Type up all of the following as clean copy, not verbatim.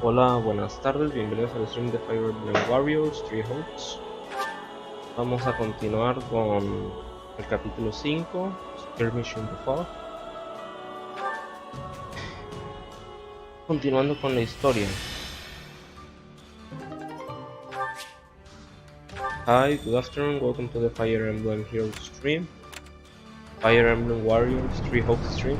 Hola, buenas tardes, bienvenidos al stream de Fire Emblem Warriors Ch.5. Vamos a continuar con el capítulo 5, Skirmish in the Fog. Continuando con la historia. Hi, good afternoon, welcome to the Fire Emblem Heroes stream. Fire Emblem Warriors Ch.5 stream.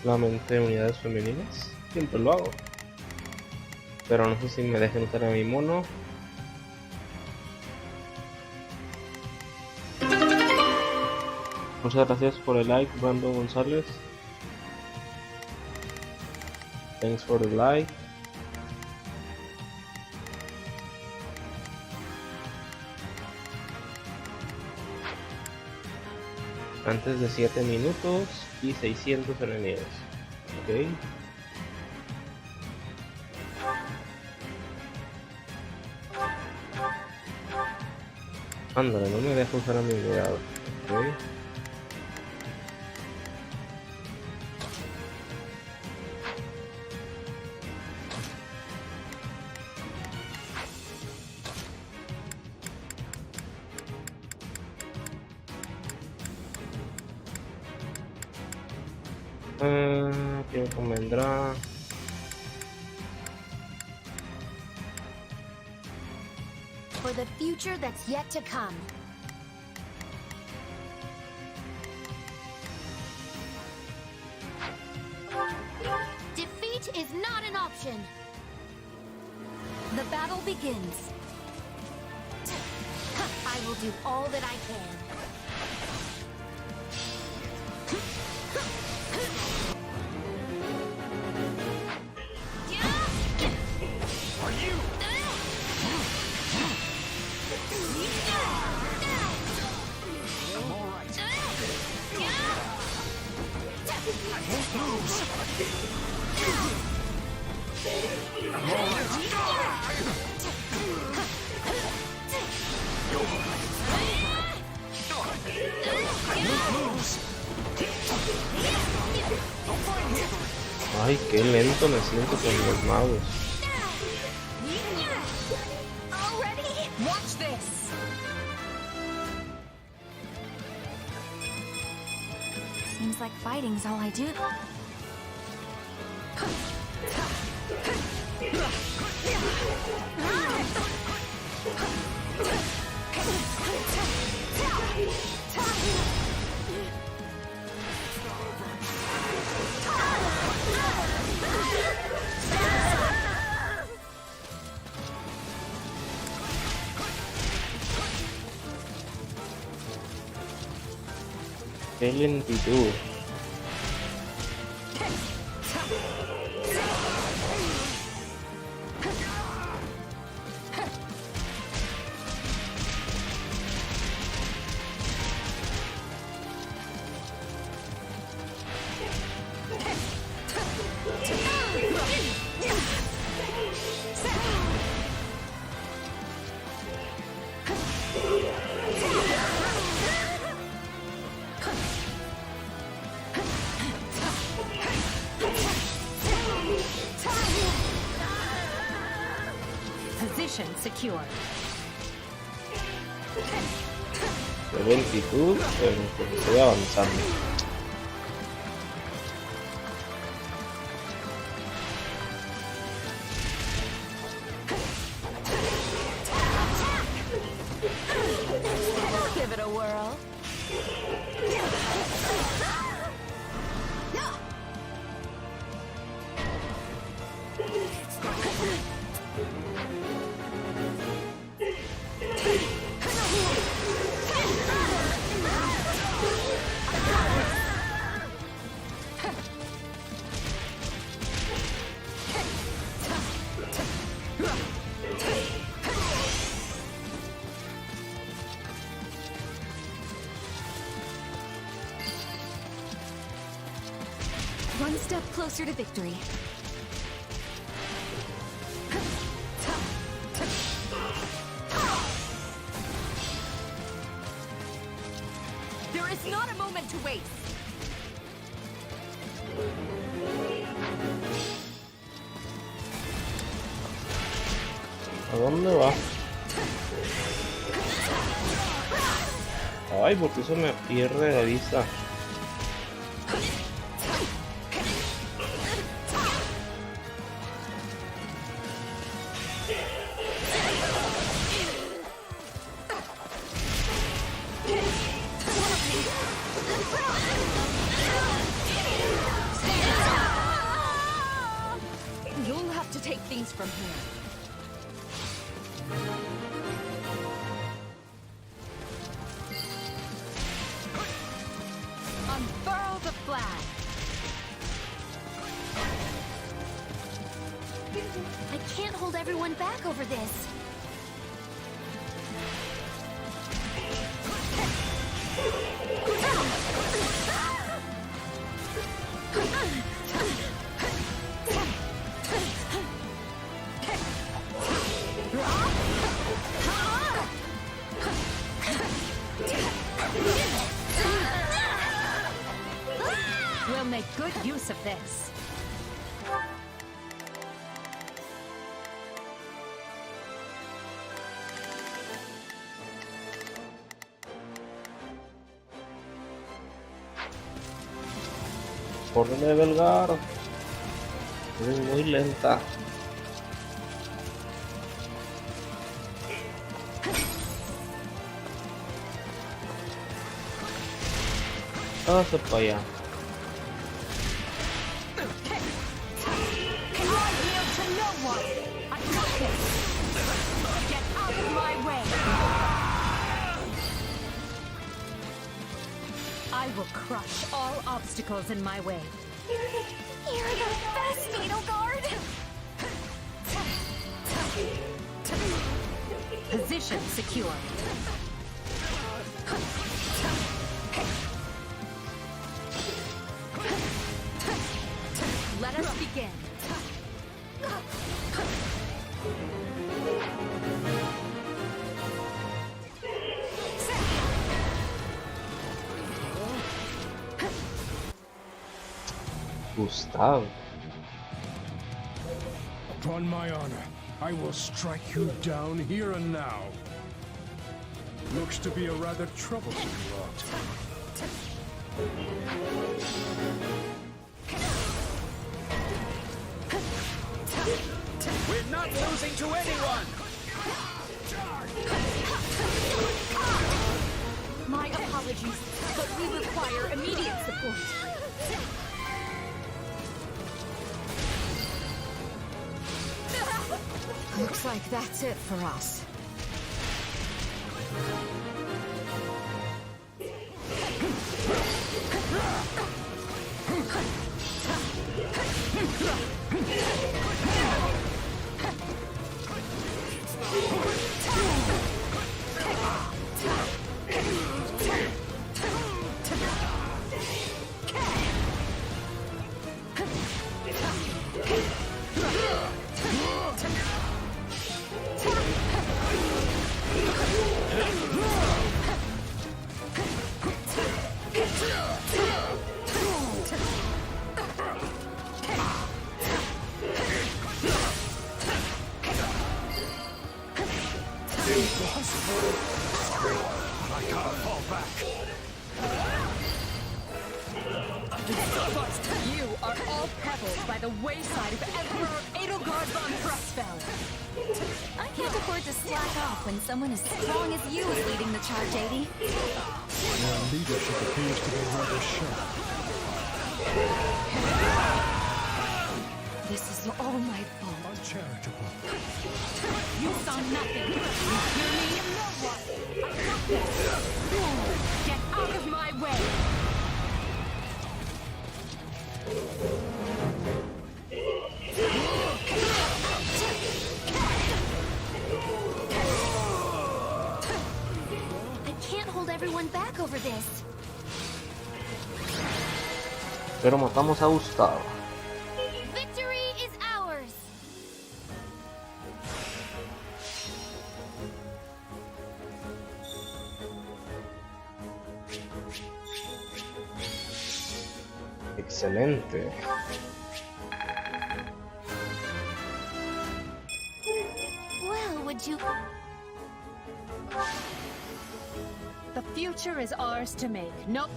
Solamente unidades femeninas, siempre lo hago, pero no sé si me dejen usar a mi mono. Muchas gracias por el like, Brando González. Thanks for the like. Antes de 7 minutos y 600 enemigos. Ok. Ándale, no me deja usar a mi unidad. Ok. ¿Qué me convendrá? For the future that's yet to come. Defeat is not an option. The battle begins. I will do all that I can. Ay, qué lento me siento con los magos. Watch this. Seems like fighting's all I do. Qué lentitud. Position secure. Qué lentitud, pero estoy avanzando. Give it a whirl. step closer to victory. There is not a moment to waste. ¿A dónde va? Ay, porque eso me pierde de vista. You'll have to take things from here. Unfurl the flag. I can't hold everyone back over this. We'll make good use of this. Corre de Edelgard. Es muy lenta. Hágase para allá. I will crush all obstacles in my way. You're the best, Edelgard! Position secure. Let us begin. Gustav. Upon my honor, I will strike you down here and now. Looks to be a rather troublesome lot. We're not losing to anyone! My apologies, but we require immediate support. Looks like that's it for us. I gotta fall back. You are all pebbles by the wayside of Emperor Edelgard von Frostfell. I can't afford to slack off when someone as strong as you is leading the charge, Adi. Your leadership appears to be rather sharp. This is all my fault. Uncharitable. You saw nothing. You hear me? No one. I got this. Get out of my way. I can't hold everyone back over this. Pero matamos a Gustavo. Victory is ours. Excelente. Well, would you... The future is ours to make. No.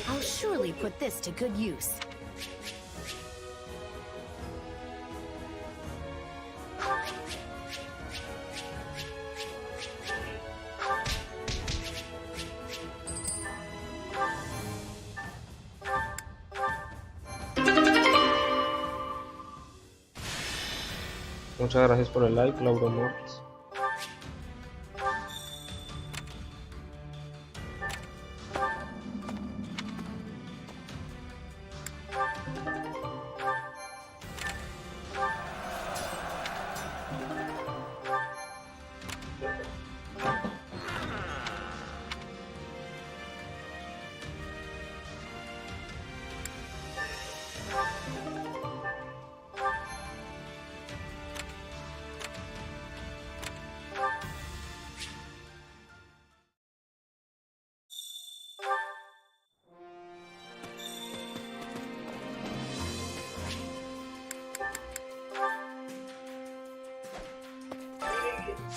I'll surely put this to good use. Muchas gracias por el like, Laura Mortis.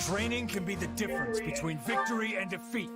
Training can be the difference between victory and defeat.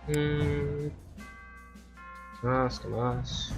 ¿Qué más?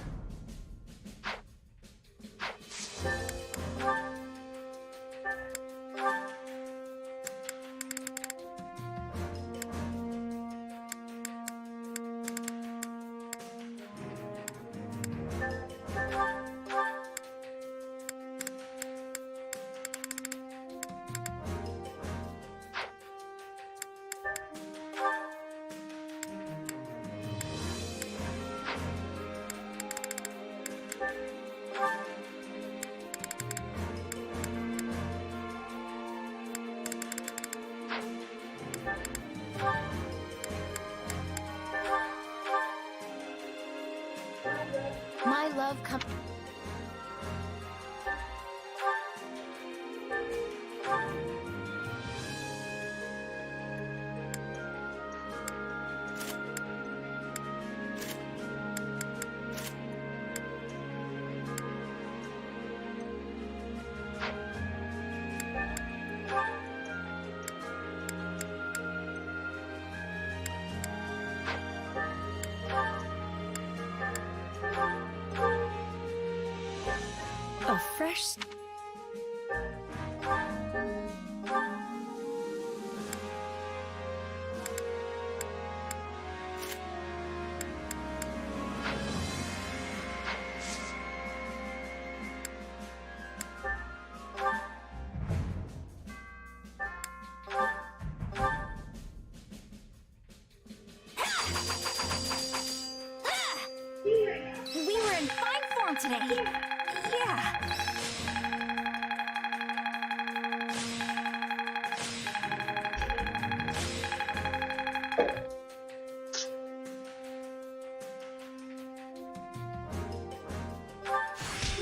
My love come... A fresh... We were in today. Yeah.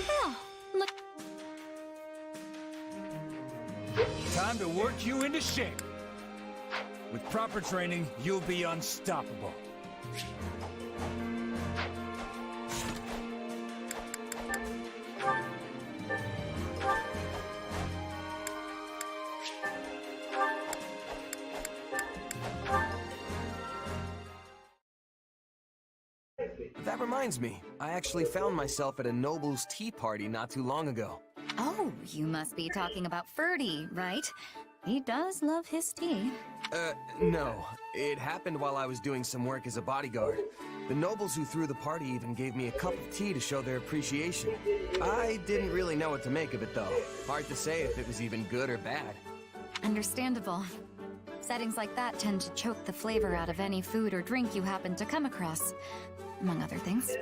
Oh, look. Time to work you into shape. With proper training, you'll be unstoppable. That reminds me, I actually found myself at a noble's tea party not too long ago. Oh, you must be talking about Ferdy, right? He does love his tea. No. It happened while I was doing some work as a bodyguard. The nobles who threw the party even gave me a cup of tea to show their appreciation. I didn't really know what to make of it, though. Hard to say if it was even good or bad. Understandable. Settings like that tend to choke the flavor out of any food or drink you happen to come across, among other things.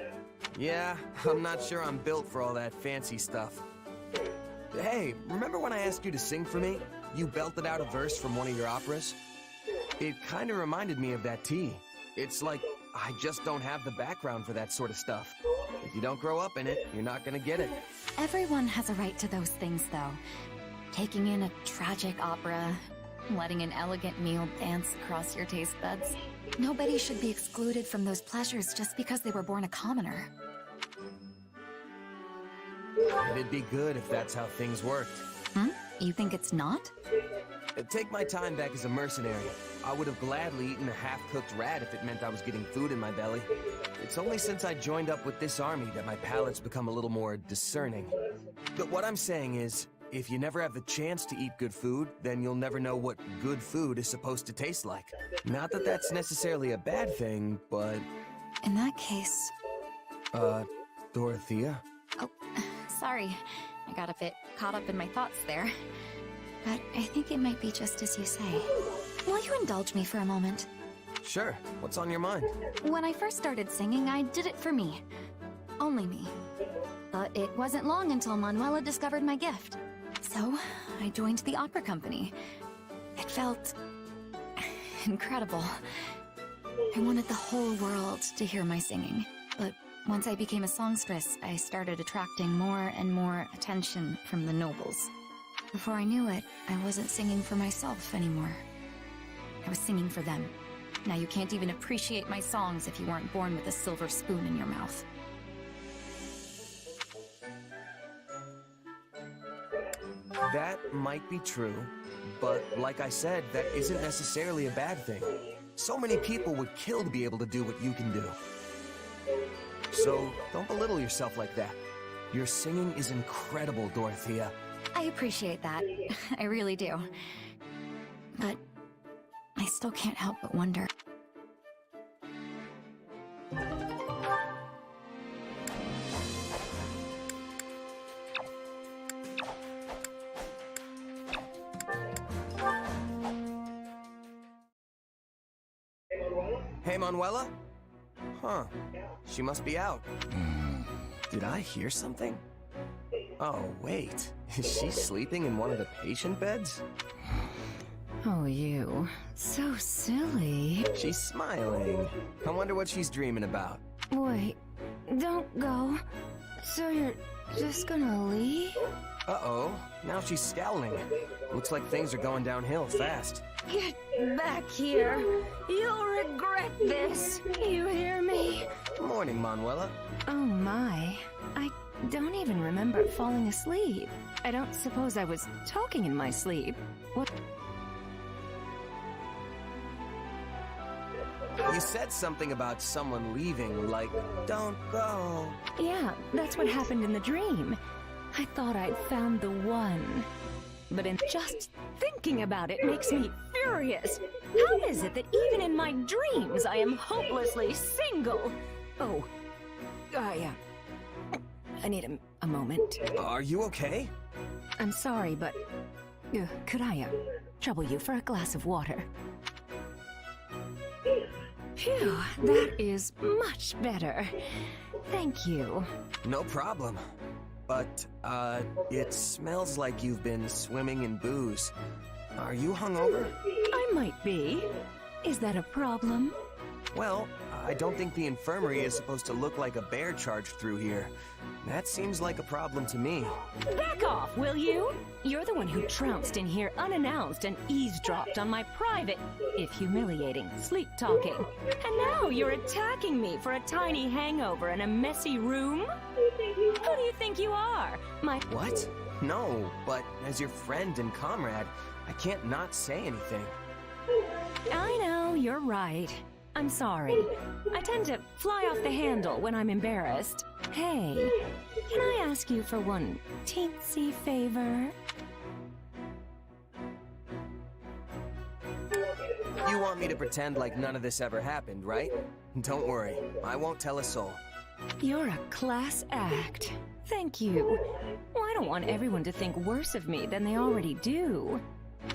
Yeah, I'm not sure I'm built for all that fancy stuff. Hey, remember when I asked you to sing for me? You belted out a verse from one of your operas? It kind of reminded me of that tea. It's like I just don't have the background for that sort of stuff. If you don't grow up in it, you're not gonna get it. Everyone has a right to those things, though. Taking in a tragic opera, letting an elegant meal dance across your taste buds. Nobody should be excluded from those pleasures just because they were born a commoner. It'd be good if that's how things worked. You think it's not? Take my time back as a mercenary. I would have gladly eaten a half-cooked rat if it meant I was getting food in my belly. It's only since I joined up with this army that my palate's become a little more discerning. But what I'm saying is, if you never have the chance to eat good food, then you'll never know what good food is supposed to taste like. Not that that's necessarily a bad thing, but... In that case... Dorothea? Oh, sorry. I got a bit caught up in my thoughts there. But I think it might be just as you say. Will you indulge me for a moment? Sure. What's on your mind? When I first started singing, I did it for me. Only me. But it wasn't long until Manuela discovered my gift. So, I joined the opera company. It felt... incredible. I wanted the whole world to hear my singing. But once I became a songstress, I started attracting more and more attention from the nobles. Before I knew it, I wasn't singing for myself anymore. I was singing for them. Now you can't even appreciate my songs if you weren't born with a silver spoon in your mouth. That might be true, but like I said, that isn't necessarily a bad thing. So many people would kill to be able to do what you can do. So don't belittle yourself like that. Your singing is incredible, Dorothea. I appreciate that. I really do. But I still can't help but wonder. Hey, Manuela? Huh. She must be out. Did I hear something? Oh, wait. Is she sleeping in one of the patient beds? Oh, you. So silly. She's smiling. I wonder what she's dreaming about. Wait, don't go. So you're just gonna leave? Uh-oh. Now she's scowling. Looks like things are going downhill fast. Get back here. You'll regret this. You hear me? Morning, Manuela. Oh my. I don't even remember falling asleep. I don't suppose I was talking in my sleep. What? You said something about someone leaving, like, don't go. Yeah, that's what happened in the dream. I thought I'd found the one. But in just thinking about it makes me furious. How is it that even in my dreams I am hopelessly single? Oh, I need a moment. Are you okay? I'm sorry, but could I trouble you for a glass of water? Phew, that is much better. Thank you. No problem. But, it smells like you've been swimming in booze. Are you hungover? I might be. Is that a problem? Well, I don't think the infirmary is supposed to look like a bear charged through here. That seems like a problem to me. Back off, will you? You're the one who trounced in here unannounced and eavesdropped on my private, if humiliating, sleep talking. And now you're attacking me for a tiny hangover in a messy room? Who do you think you are? My— What? No, but as your friend and comrade, I can't not say anything. I know, you're right. I'm sorry. I tend to fly off the handle when I'm embarrassed. Hey, can I ask you for one teensy favor? You want me to pretend like none of this ever happened, right? Don't worry, I won't tell a soul. You're a class act. Thank you. Well, I don't want everyone to think worse of me than they already do.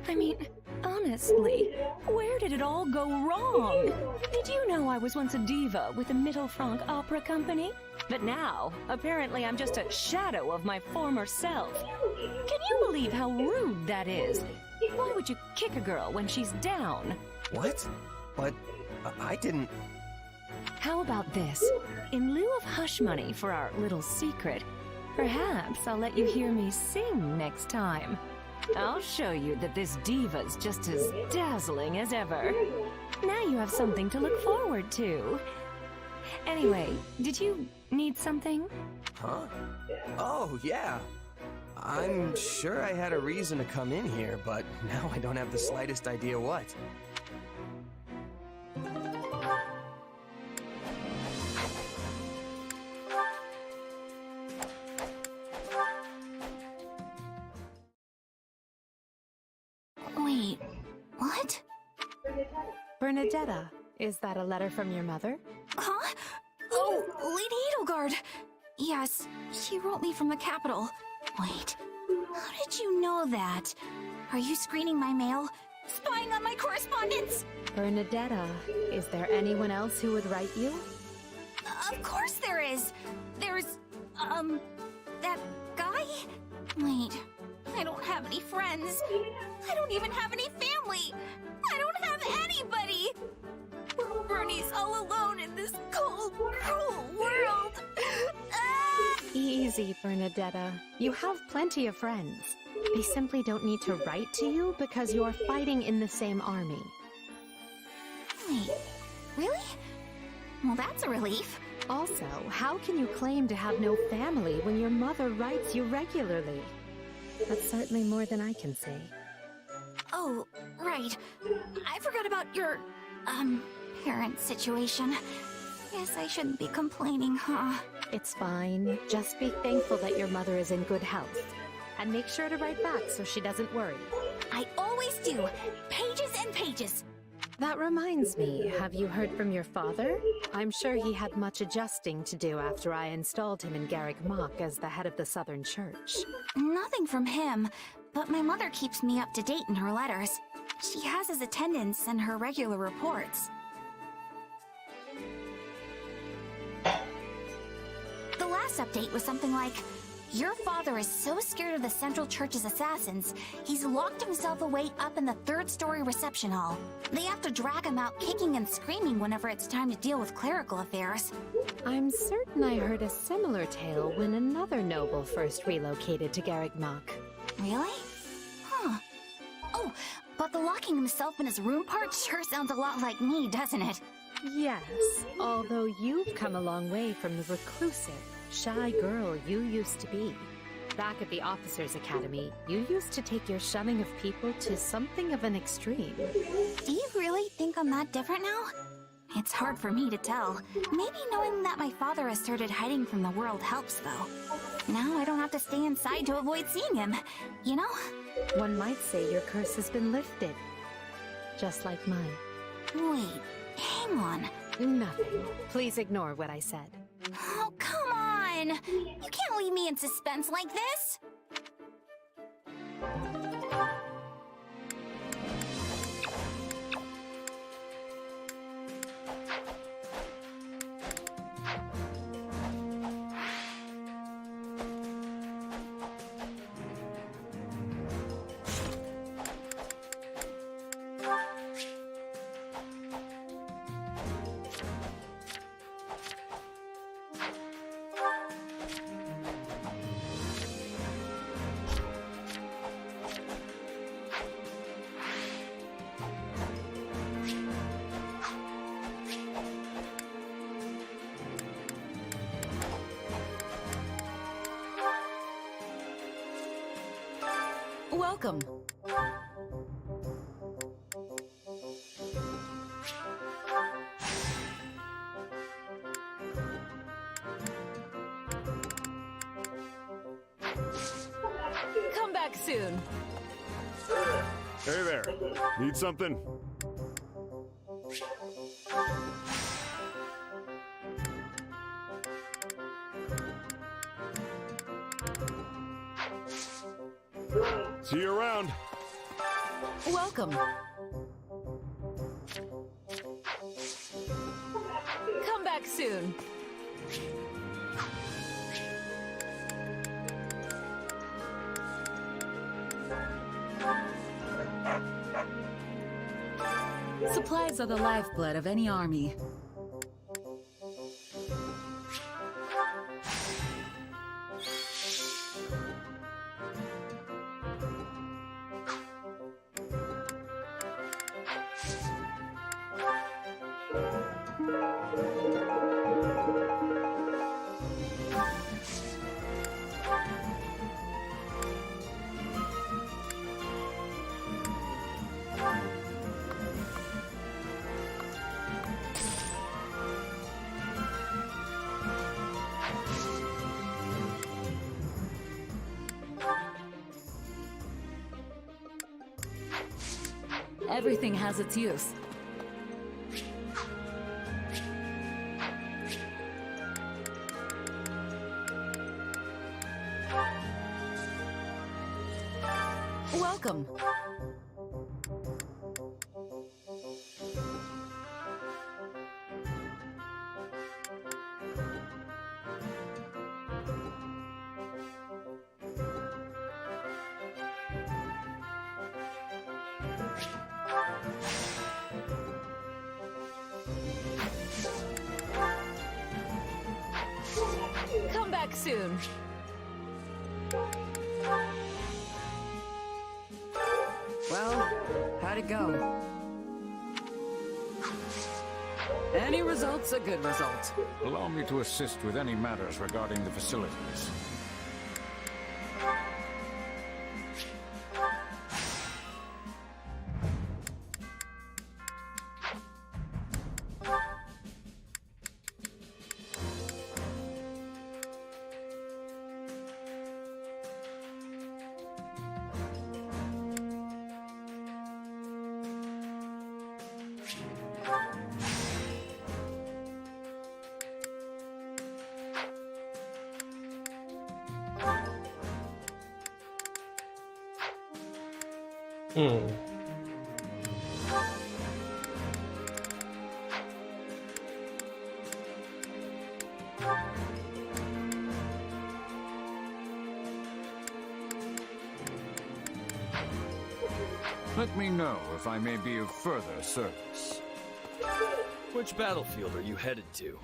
I mean, honestly, where did it all go wrong? Did you know I was once a diva with the Mittelfranc Opera Company? But now, apparently I'm just a shadow of my former self. Can you believe how rude that is? Why would you kick a girl when she's down? What? But I didn't... How about this? In lieu of hush money for our little secret, perhaps I'll let you hear me sing next time. I'll show you that this diva's just as dazzling as ever. Now you have something to look forward to. Anyway, did you need something? Huh? Oh, yeah. I'm sure I had a reason to come in here, but now I don't have the slightest idea what. Wait, what? Bernadetta, is that a letter from your mother? Huh? Oh, Lady Edelgard! Yes, she wrote me from the capital. Wait, how did you know that? Are you screening my mail? Spying on my correspondence? Bernadetta, is there anyone else who would write you? Of course there is! There's, that guy? Wait, I don't have any friends. I don't even have any family. I don't have anybody. Bernie's all alone in this cold, cruel world. Ah! Easy, Bernadetta. You have plenty of friends. They simply don't need to write to you because you're fighting in the same army. Wait, really? Well, that's a relief. Also, how can you claim to have no family when your mother writes you regularly? That's certainly more than I can say. Oh, right. I forgot about your, parent situation. Guess I shouldn't be complaining, huh? It's fine. Just be thankful that your mother is in good health. And make sure to write back so she doesn't worry. I always do. Pages and pages. That reminds me, have you heard from your father? I'm sure he had much adjusting to do after I installed him in Garreg Mach as the head of the Southern Church. Nothing from him, but my mother keeps me up to date in her letters. She has his attendance and her regular reports. The last update was something like, your father is so scared of the Central Church's assassins, he's locked himself away up in the third-story reception hall. They have to drag him out kicking and screaming whenever it's time to deal with clerical affairs. I'm certain I heard a similar tale when another noble first relocated to Garreg Mach. Really? Huh. Oh, but the locking himself in his room part sure sounds a lot like me, doesn't it? Yes, although you've come a long way from the reclusive, shy girl you used to be. Back at the Officers' Academy, you used to take your shunning of people to something of an extreme. Do you really think I'm that different now? It's hard for me to tell. Maybe knowing that my father has started hiding from the world helps, though. Now I don't have to stay inside to avoid seeing him, you know? One might say your curse has been lifted. Just like mine. Wait, hang on. Nothing. Please ignore what I said. Oh, come on! You can't leave me in suspense like this! Welcome. Come back soon. Hey there. Need something? See you around. Welcome. Come back soon. Supplies are the lifeblood of any army. Everything has its use. Welcome. Come back soon. Well, how'd it go? Any result's a good result. Allow me to assist with any matters regarding the facilities. Let me know if I may be of further service. Which battlefield are you headed to?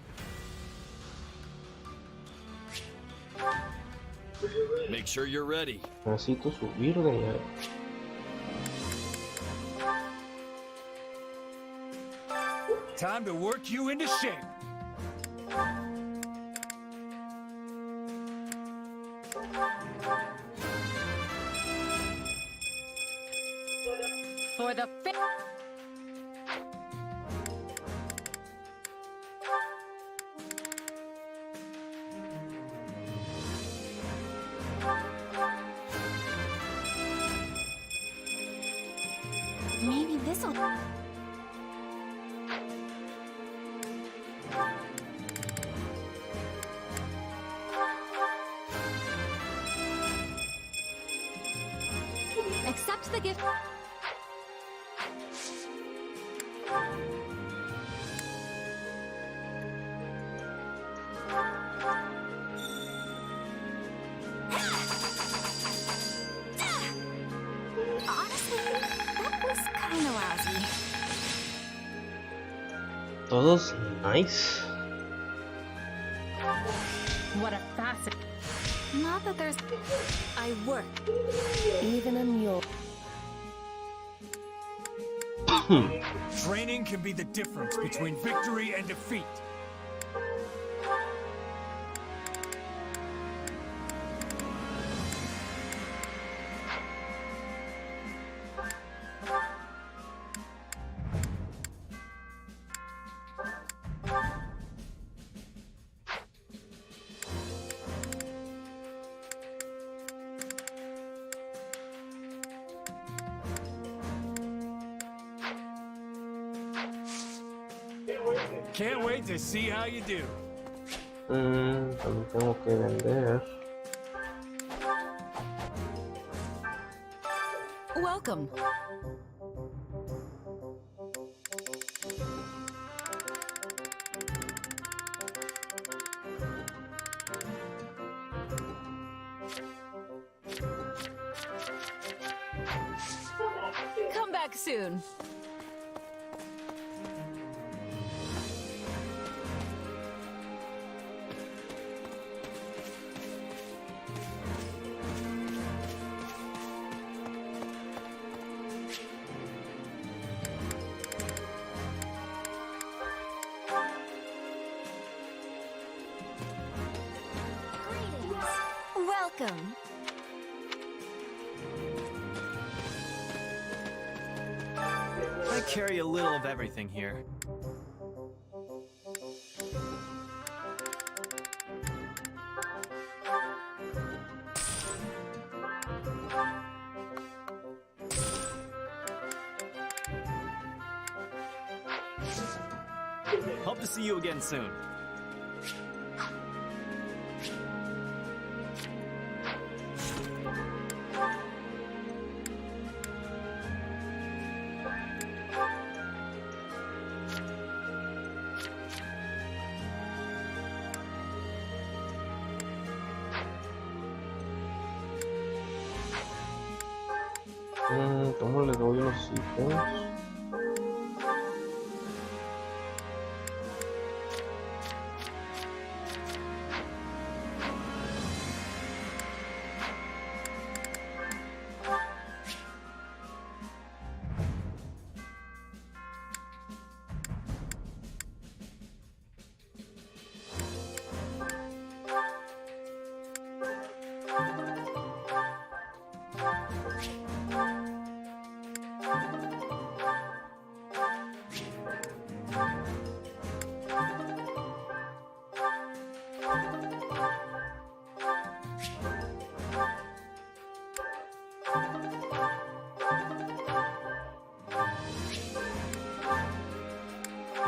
Make sure you're ready. Necesito subir de nivel. Time to work you into shape. For the Maybe this'll... Accept the gift. Honestly, that was kinda lousy. Todos nice. what a facet. Not that there's... I work. Even a mule. Training can be the difference between victory and defeat. can't wait to see how you do. También tengo que vender. Welcome. Come back soon. Welcome. I carry a little of everything here. Hope to see you again soon. ¿Cómo le doy los ítems?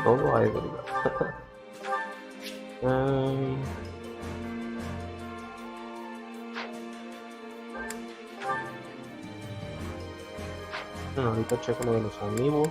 Todo a Edelgard. Ahorita checo lo de los amigos.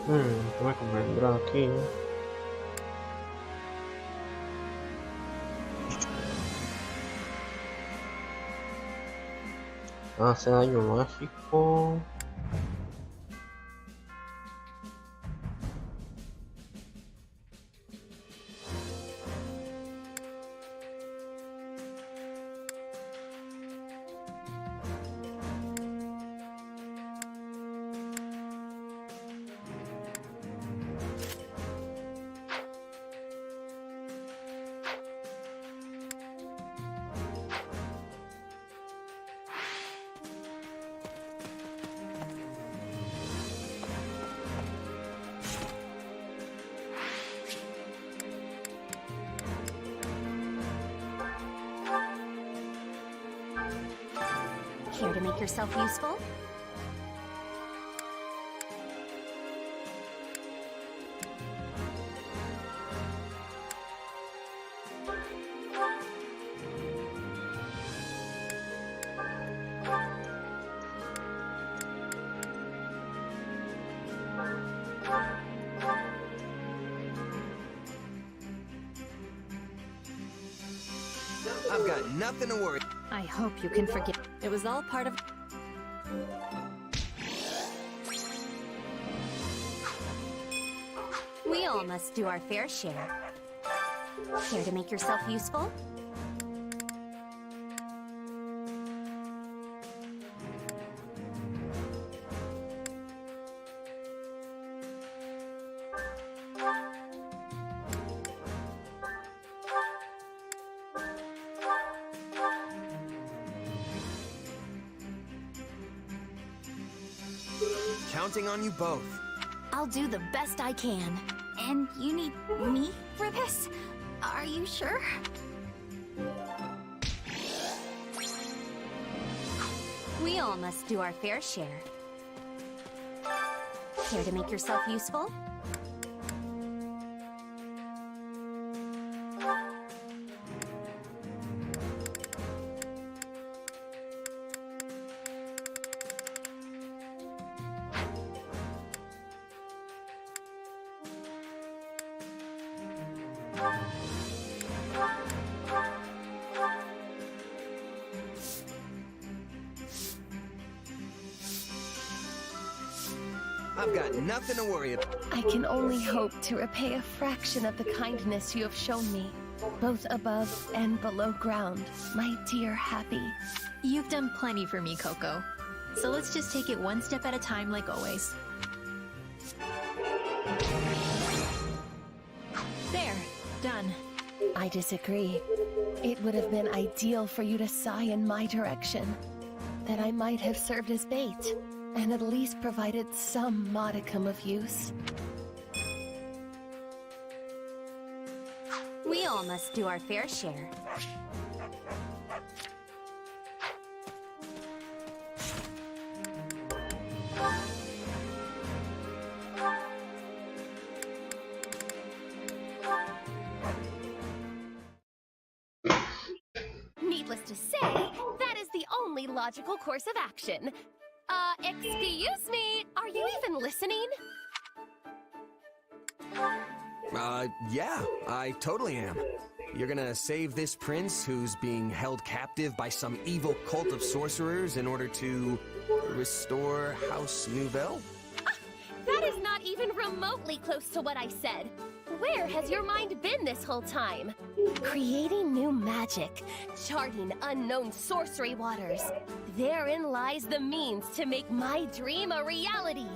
¿Qué me convendrá aquí? Hace daño mágico. Care to make yourself useful? I've got nothing to worry. I hope you can forgive. It was all part of... We all must do our fair share. Care to make yourself useful? counting on you both. I'll do the best I can. And you need me for this? Are you sure? We all must do our fair share. Care to make yourself useful? I've got nothing to worry about. I can only hope to repay a fraction of the kindness you have shown me, both above and below ground, my dear Happy. You've done plenty for me, Coco. So let's just take it one step at a time like always. There, done. I disagree. It would have been ideal for you to sigh in my direction. That I might have served as bait, and at least provided some modicum of use. We all must do our fair share. Needless to say, that is the only logical course of action. Excuse me, are you even listening? Yeah, I totally am. You're gonna save this prince who's being held captive by some evil cult of sorcerers in order to restore House Nouvelle? That is not even remotely close to what I said. Where has your mind been this whole time? Creating new magic, charting unknown sorcery waters. Therein lies the means to make my dream a reality.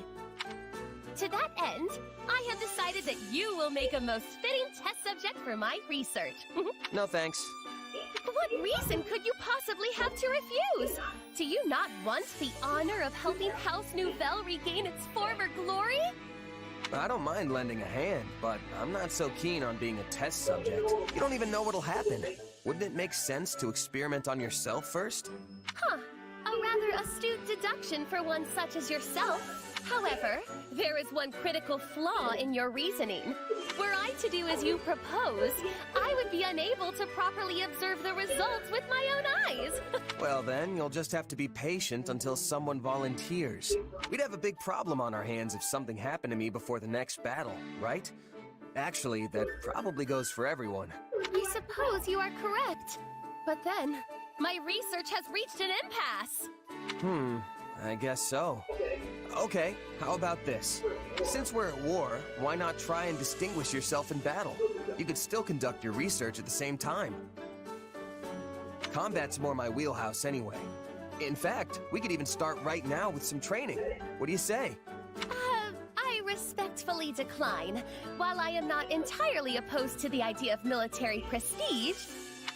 To that end, I have decided that you will make a most fitting test subject for my research. No thanks. What reason could you possibly have to refuse? Do you not want the honor of helping House Nouvelle regain its former glory? I don't mind lending a hand, but I'm not so keen on being a test subject. You don't even know what'll happen. Wouldn't it make sense to experiment on yourself first? Huh. A rather astute deduction for one such as yourself. However, there is one critical flaw in your reasoning. Were I to do as you propose, I would be unable to properly observe the results with my own eyes. Well then, you'll just have to be patient until someone volunteers. We'd have a big problem on our hands if something happened to me before the next battle, right? Actually, that probably goes for everyone. I suppose you are correct. But then, my research has reached an impasse. I guess so. Okay, how about this? Since we're at war, why not try and distinguish yourself in battle? You could still conduct your research at the same time. Combat's more my wheelhouse anyway. In fact, we could even start right now with some training. What do you say? I respectfully decline. While I am not entirely opposed to the idea of military prestige,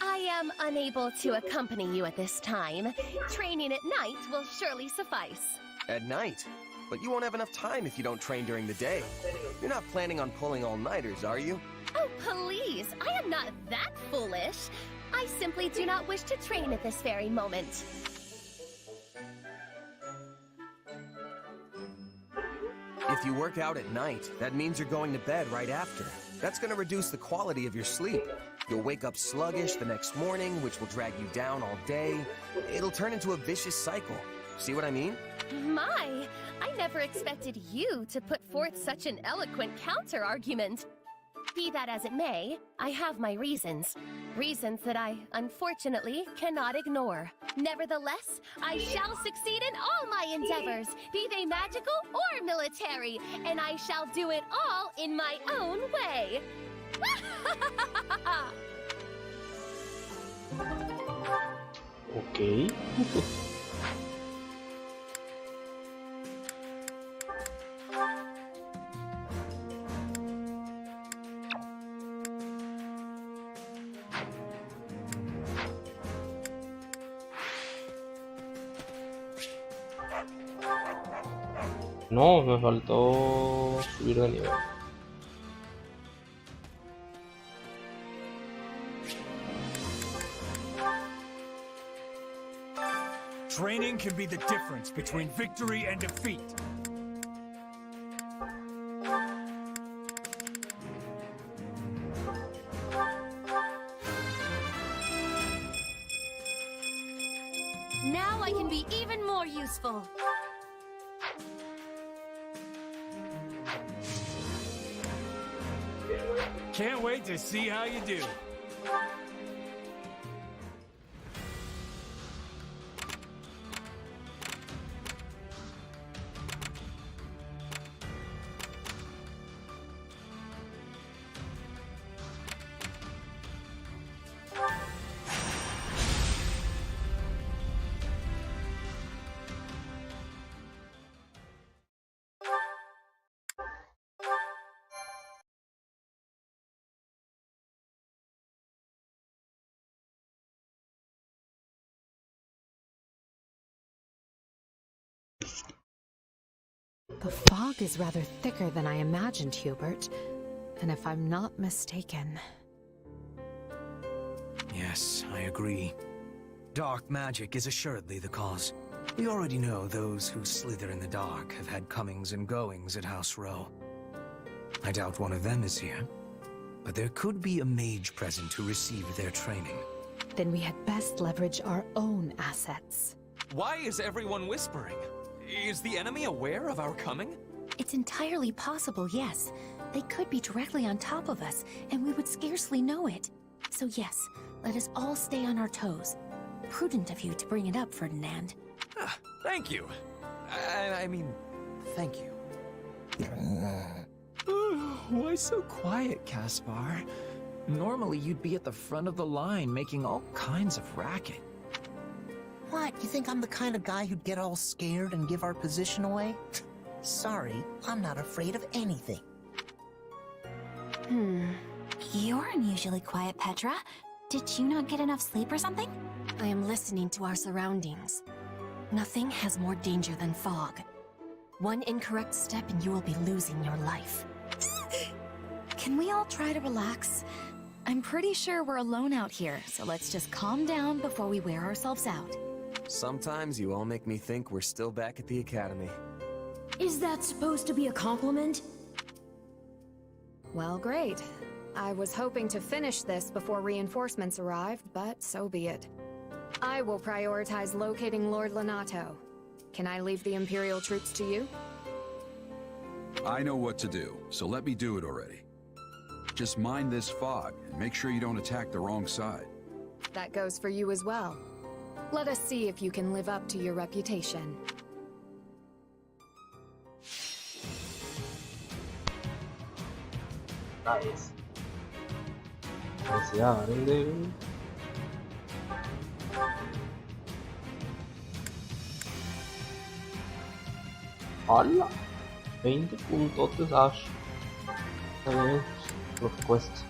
I am unable to accompany you at this time. Training at night will surely suffice. At night? But you won't have enough time if you don't train during the day. You're not planning on pulling all-nighters, are you? Oh, please! I am not that foolish. I simply do not wish to train at this very moment. If you work out at night, that means you're going to bed right after. That's going to reduce the quality of your sleep. You'll wake up sluggish the next morning, which will drag you down all day. It'll turn into a vicious cycle. See what I mean? My, I never expected you to put forth such an eloquent counter-argument. Be that as it may, I have my reasons. Reasons that I, unfortunately, cannot ignore. Nevertheless, I shall succeed in all my endeavors, be they magical or military, and I shall do it all in my own way. Okay. No, me faltó subir de nivel. Training can be the difference between victory and defeat. Now I can be even more useful. Can't wait to see how you do. The fog is rather thicker than I imagined, Hubert. And if I'm not mistaken... Yes, I agree. Dark magic is assuredly the cause. We already know those who slither in the dark have had comings and goings at House Row. I doubt one of them is here, but there could be a mage present who received their training. Then we had best leverage our own assets. Why is everyone whispering? Is the enemy aware of our coming? It's entirely possible, yes. They could be directly on top of us, and we would scarcely know it. So yes, let us all stay on our toes. Prudent of you to bring it up, Ferdinand. Thank you. I mean, thank you. Why so quiet, Caspar? Normally you'd be at the front of the line making all kinds of racket. What, you think I'm the kind of guy who'd get all scared and give our position away? Sorry, I'm not afraid of anything. You're unusually quiet, Petra. Did you not get enough sleep or something? I am listening to our surroundings. Nothing has more danger than fog. One incorrect step and you will be losing your life. Can we all try to relax? I'm pretty sure we're alone out here, so let's just calm down before we wear ourselves out. Sometimes you all make me think we're still back at the academy. Is that supposed to be a compliment? Well, great. I was hoping to finish this before reinforcements arrived, but so be it. I will prioritize locating Lord Lenato. Can I leave the Imperial troops to you? I know what to do, so let me do it already. Just mind this fog, and make sure you don't attack the wrong side. That goes for you as well. Let us see if you can live up to your reputation. Nice. Felicidades, Grande. ¡Hala! 20 puntotes Ash. Está bien, lo que cuesta.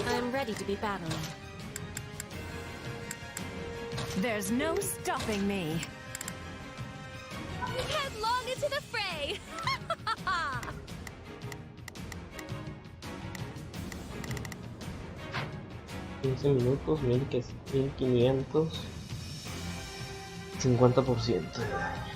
I'm ready to be battling. There's no stopping me. Headlong into the fray! 15 minutos, 1500, 50% de daño.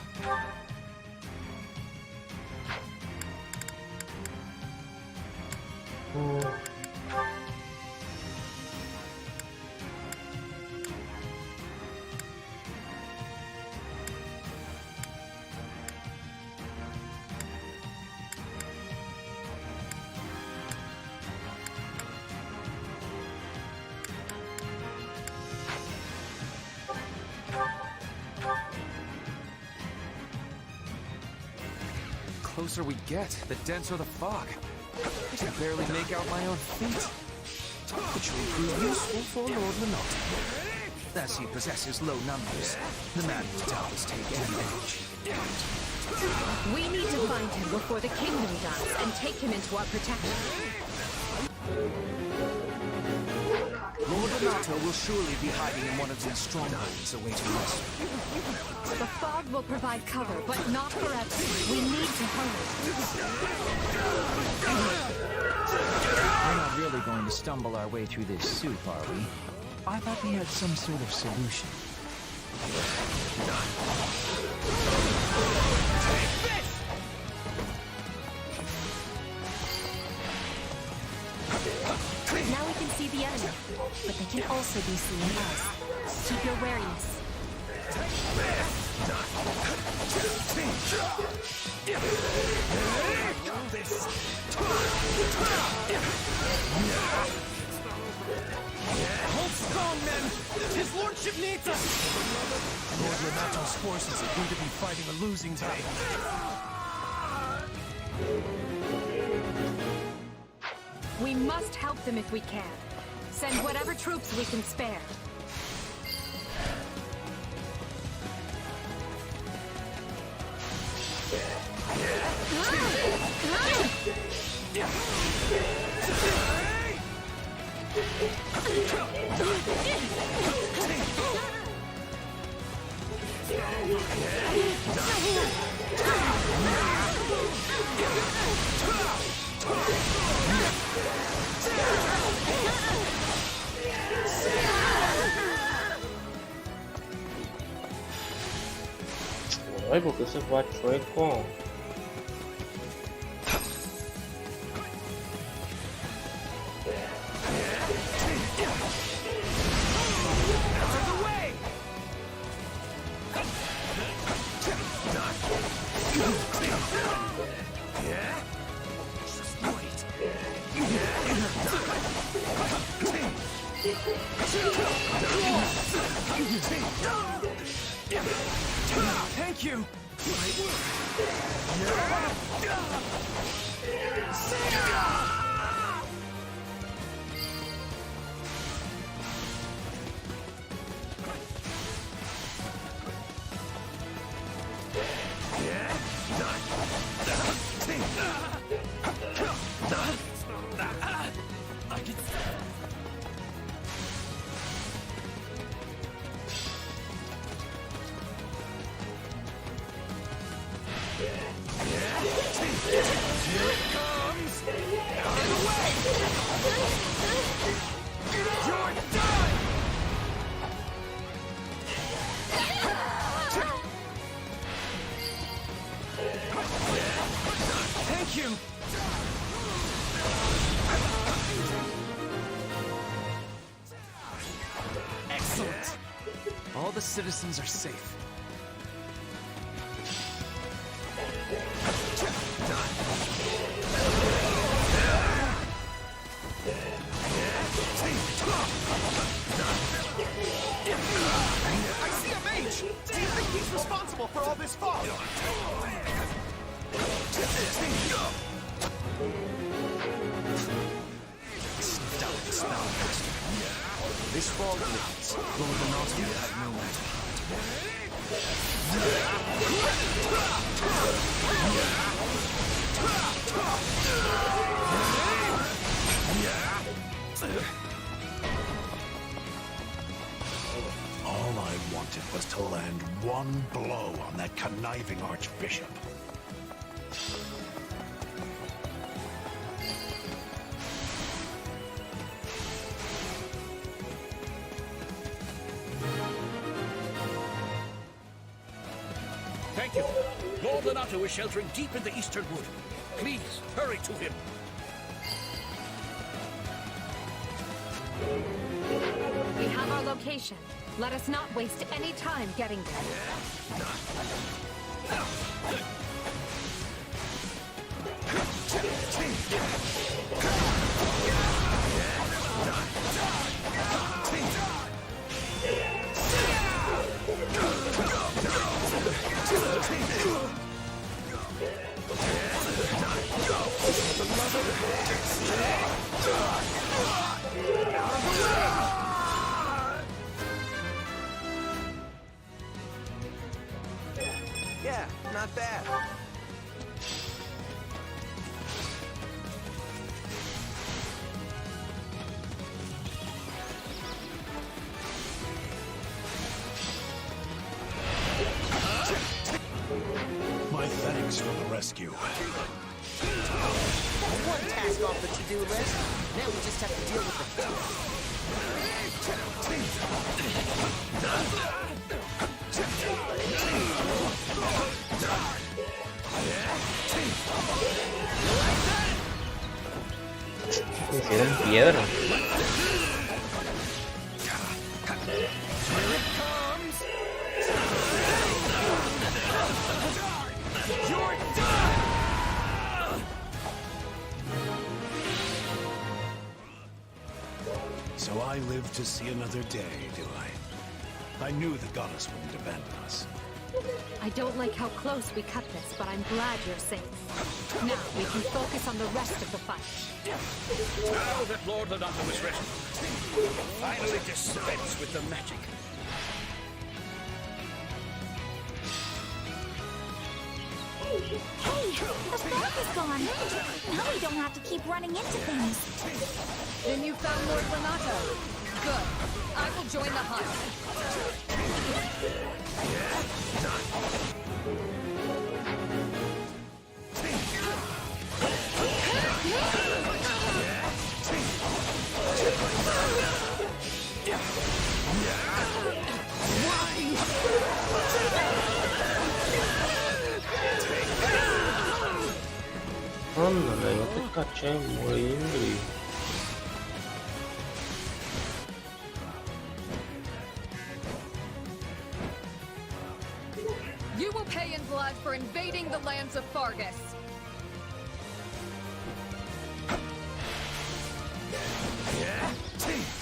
closer we get, the denser the fog. I can barely make out my own feet. Which will prove useful for Lord Renata. As he possesses low numbers, the man will doubtless take advantage. We need to find him before the kingdom does and take him into our protection. Lord Renato will surely be hiding in one of these strongholds awaiting us. The fog will provide cover, but not forever. We need to hurry. We're not really going to stumble our way through this soup, are we? I thought we had some sort of solution. Now we can see the enemy, but they can also be seeing us. Keep your wariness. Hold strong, men! His lordship needs us! Lord Renato's forces are going to be fighting a losing battle. We must help them if we can. Send whatever troops we can spare. Ay, porque se fue a chueco. Thank you! Thank you! Excellent! All the citizens are safe. I see a mage! Do you think he's responsible for all this fog? Sniffed out the spellcaster. This fog lifts. Lord Renato will have nowhere to All I wanted was to land one blow on that conniving archbishop. Thank you. Lord Renato is sheltering deep in the eastern wood. Please, hurry to him. We have our location. Let us not waste any time getting there. rescue. That's one task off the to-do list. Now we just have to deal with the Hicieron piedra. So I live to see another day, do I? I knew the goddess wouldn't abandon us. I don't like how close we cut this, but I'm glad you're safe. Now we can focus on the rest of the fight. Now that Lord Lonato is rescued, finally dispense with the magic. Hey, the fog is gone. Now we don't have to keep running into things. Then you found Lord Lonato. Good. I will join the hunt. Ándale, no te caché, muy Ingrid. You will pay in blood for invading the lands of Fargus.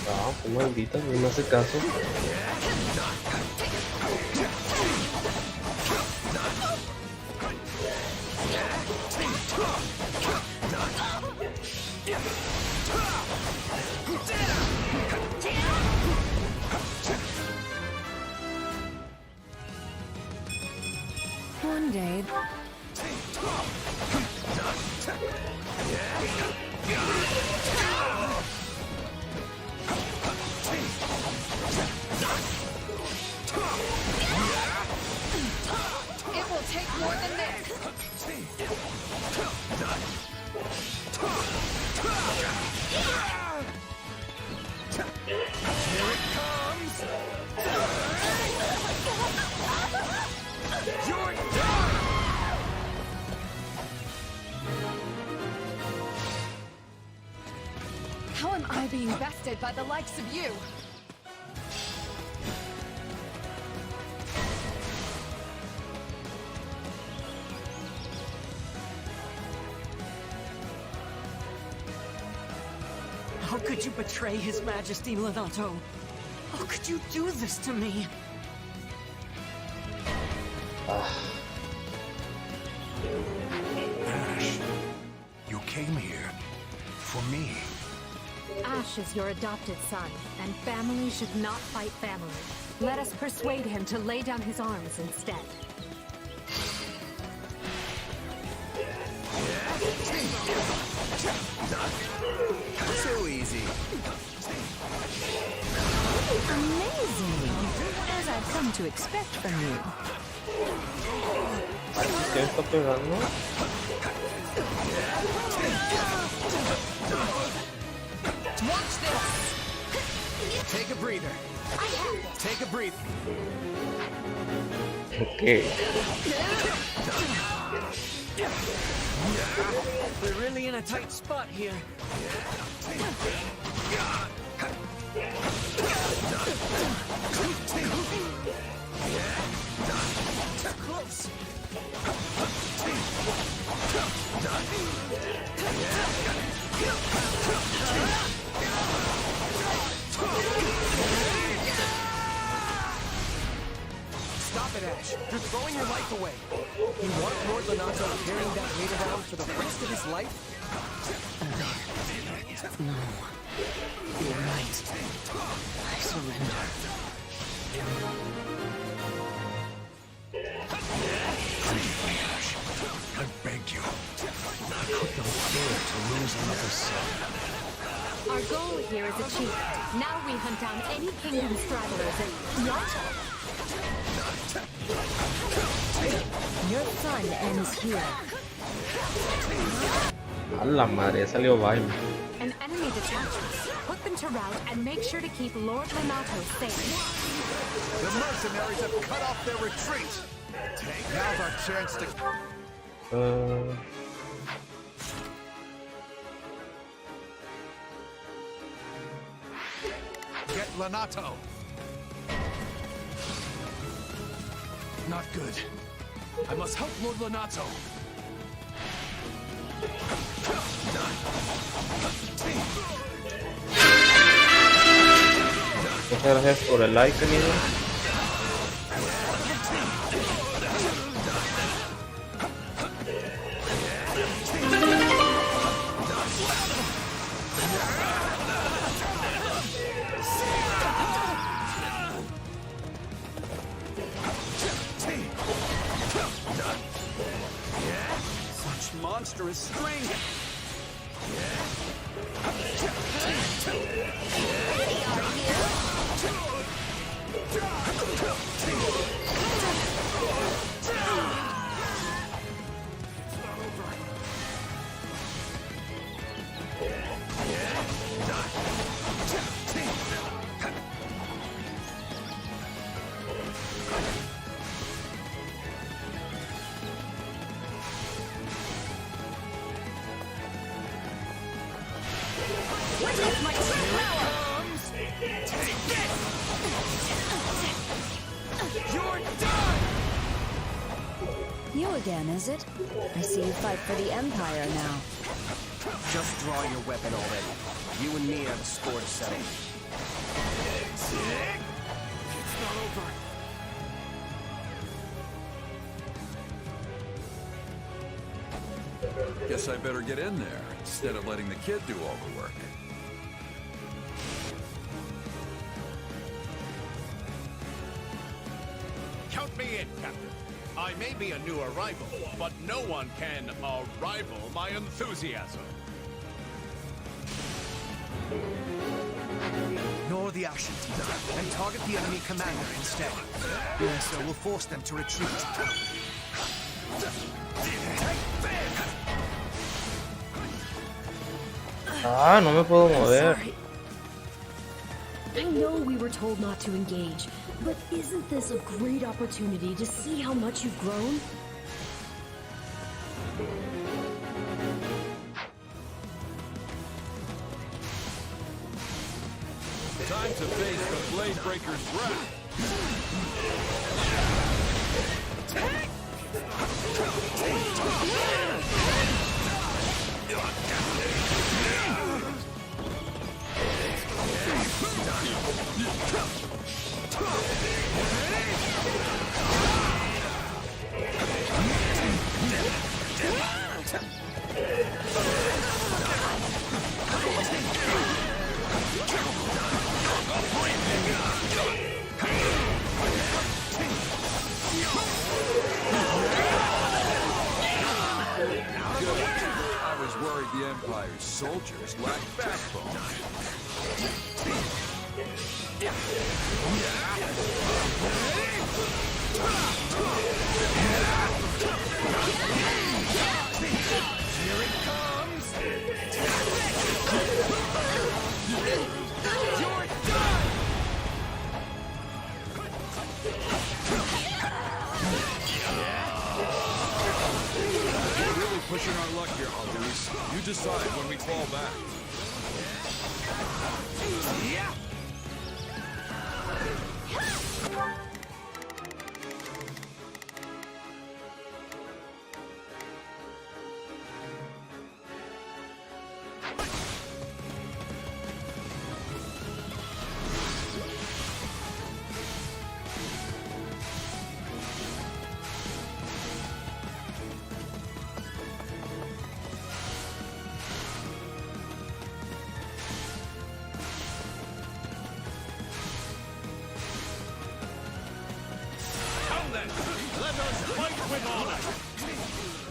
Ah, pues maldita, no me hace caso. One day... It will take more than this. Here it comes! You're done! How am I being bested by the likes of you? How could you betray His Majesty Lonato? How could you do this to me? Ash, you came here for me. Ash is your adopted son, and family should not fight family. Let us persuade him to lay down his arms instead. So easy. Amazing! As I've come to expect from you. ¿Qué está pegando? Watch this! Take a breather. Take a breather. Okay. We're really in a tight spot here. Close. Stop it, Ash. You're throwing your life away. You want Lord Lonato carrying that weight around for the rest of his life? No. You're right. I surrender. Please, Ash. I beg you. I could not bear to lose another son. Are Our goal here is achieved. Now we hunt down any kingdom stragglers and... What? Your fun ends here. A la madre, salió vaina. An enemy detachment. Put them to rout and make sure to keep Lord Renato safe. The mercenaries have cut off their retreat. Now's our chance to... Get Renato. Not good. I must help Lord Renato. Muchas gracias por el like, amigo. Such monstrous strength. You again, is it? I see you fight for the Empire now. Just draw your weapon already. You and me have a score to settle. It's not over. Guess I better get in there, instead of letting the kid do all the work. Count me in, Captain. I may be a new arrival, but no one can rival my enthusiasm. Ignore the action team and target the enemy commander instead. Doing so will force them to retreat. Ah, no me puedo mover. I know we were told not to engage, but isn't this a great opportunity to see how much you've grown? Time to face the Bladebreaker's wrath. I was worried the Empire's soldiers lacked backbone. Here it comes! You're done! We're really pushing our luck here, Aldous. You decide when we fall back. Yeah!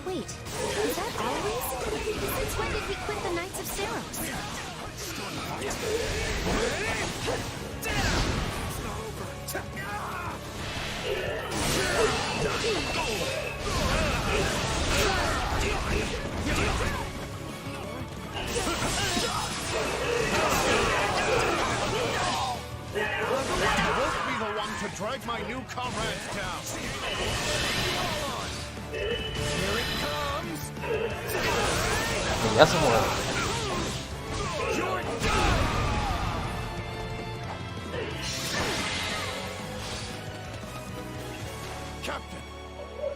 Wait, is that always? Since when did we quit the Knights of Saros? Strike my new comrades down. Here it comes. Ya se muere. You're done. Captain,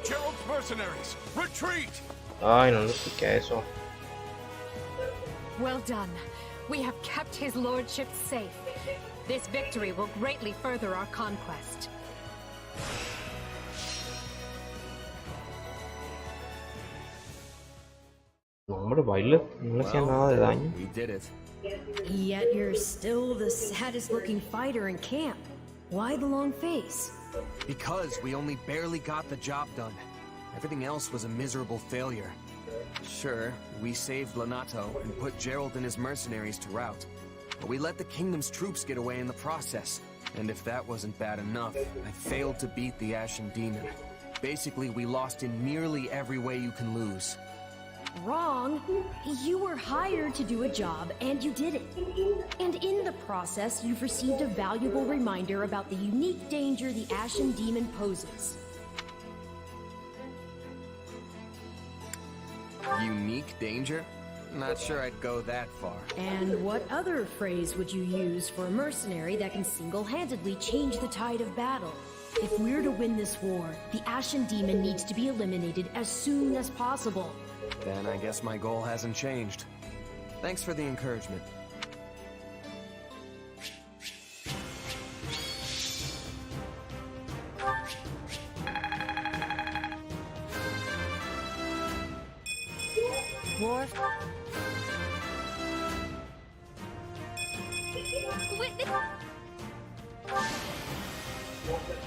Gerald's mercenaries, retreat! Ay, no le expliqué eso. Well done. We have kept his lordship safe. This victory will greatly further our conquest. No, hombre, baile. No le hacía nada de daño. We did it. Yet you're still the saddest looking fighter in camp. Why the long face? Because we only barely got the job done. Everything else was a miserable failure. Sure, we saved Lonato and put Gerald and his mercenaries to rout. But we let the kingdom's troops get away in the process. And if that wasn't bad enough, I failed to beat the Ashen Demon. Basically, we lost in nearly every way you can lose. Wrong. You were hired to do a job, and you did it. And in the process, you've received a valuable reminder about the unique danger the Ashen Demon poses. Unique danger? Not sure I'd go that far. And what other phrase would you use for a mercenary that can single-handedly change the tide of battle? If we're to win this war, the Ashen Demon needs to be eliminated as soon as possible. Then I guess my goal hasn't changed. Thanks for the encouragement. War.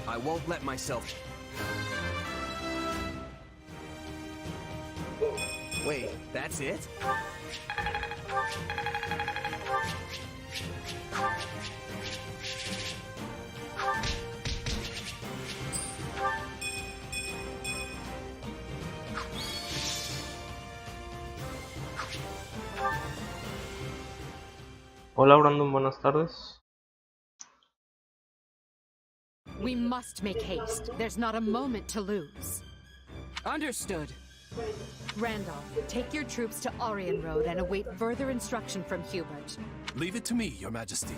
I won't let myself... Wait, that's it? Hola Brandon, buenas tardes. We must make haste. There's not a moment to lose. Understood. Randolph, take your troops to Orion Road and await further instruction from Hubert. Leave it to me, Your Majesty.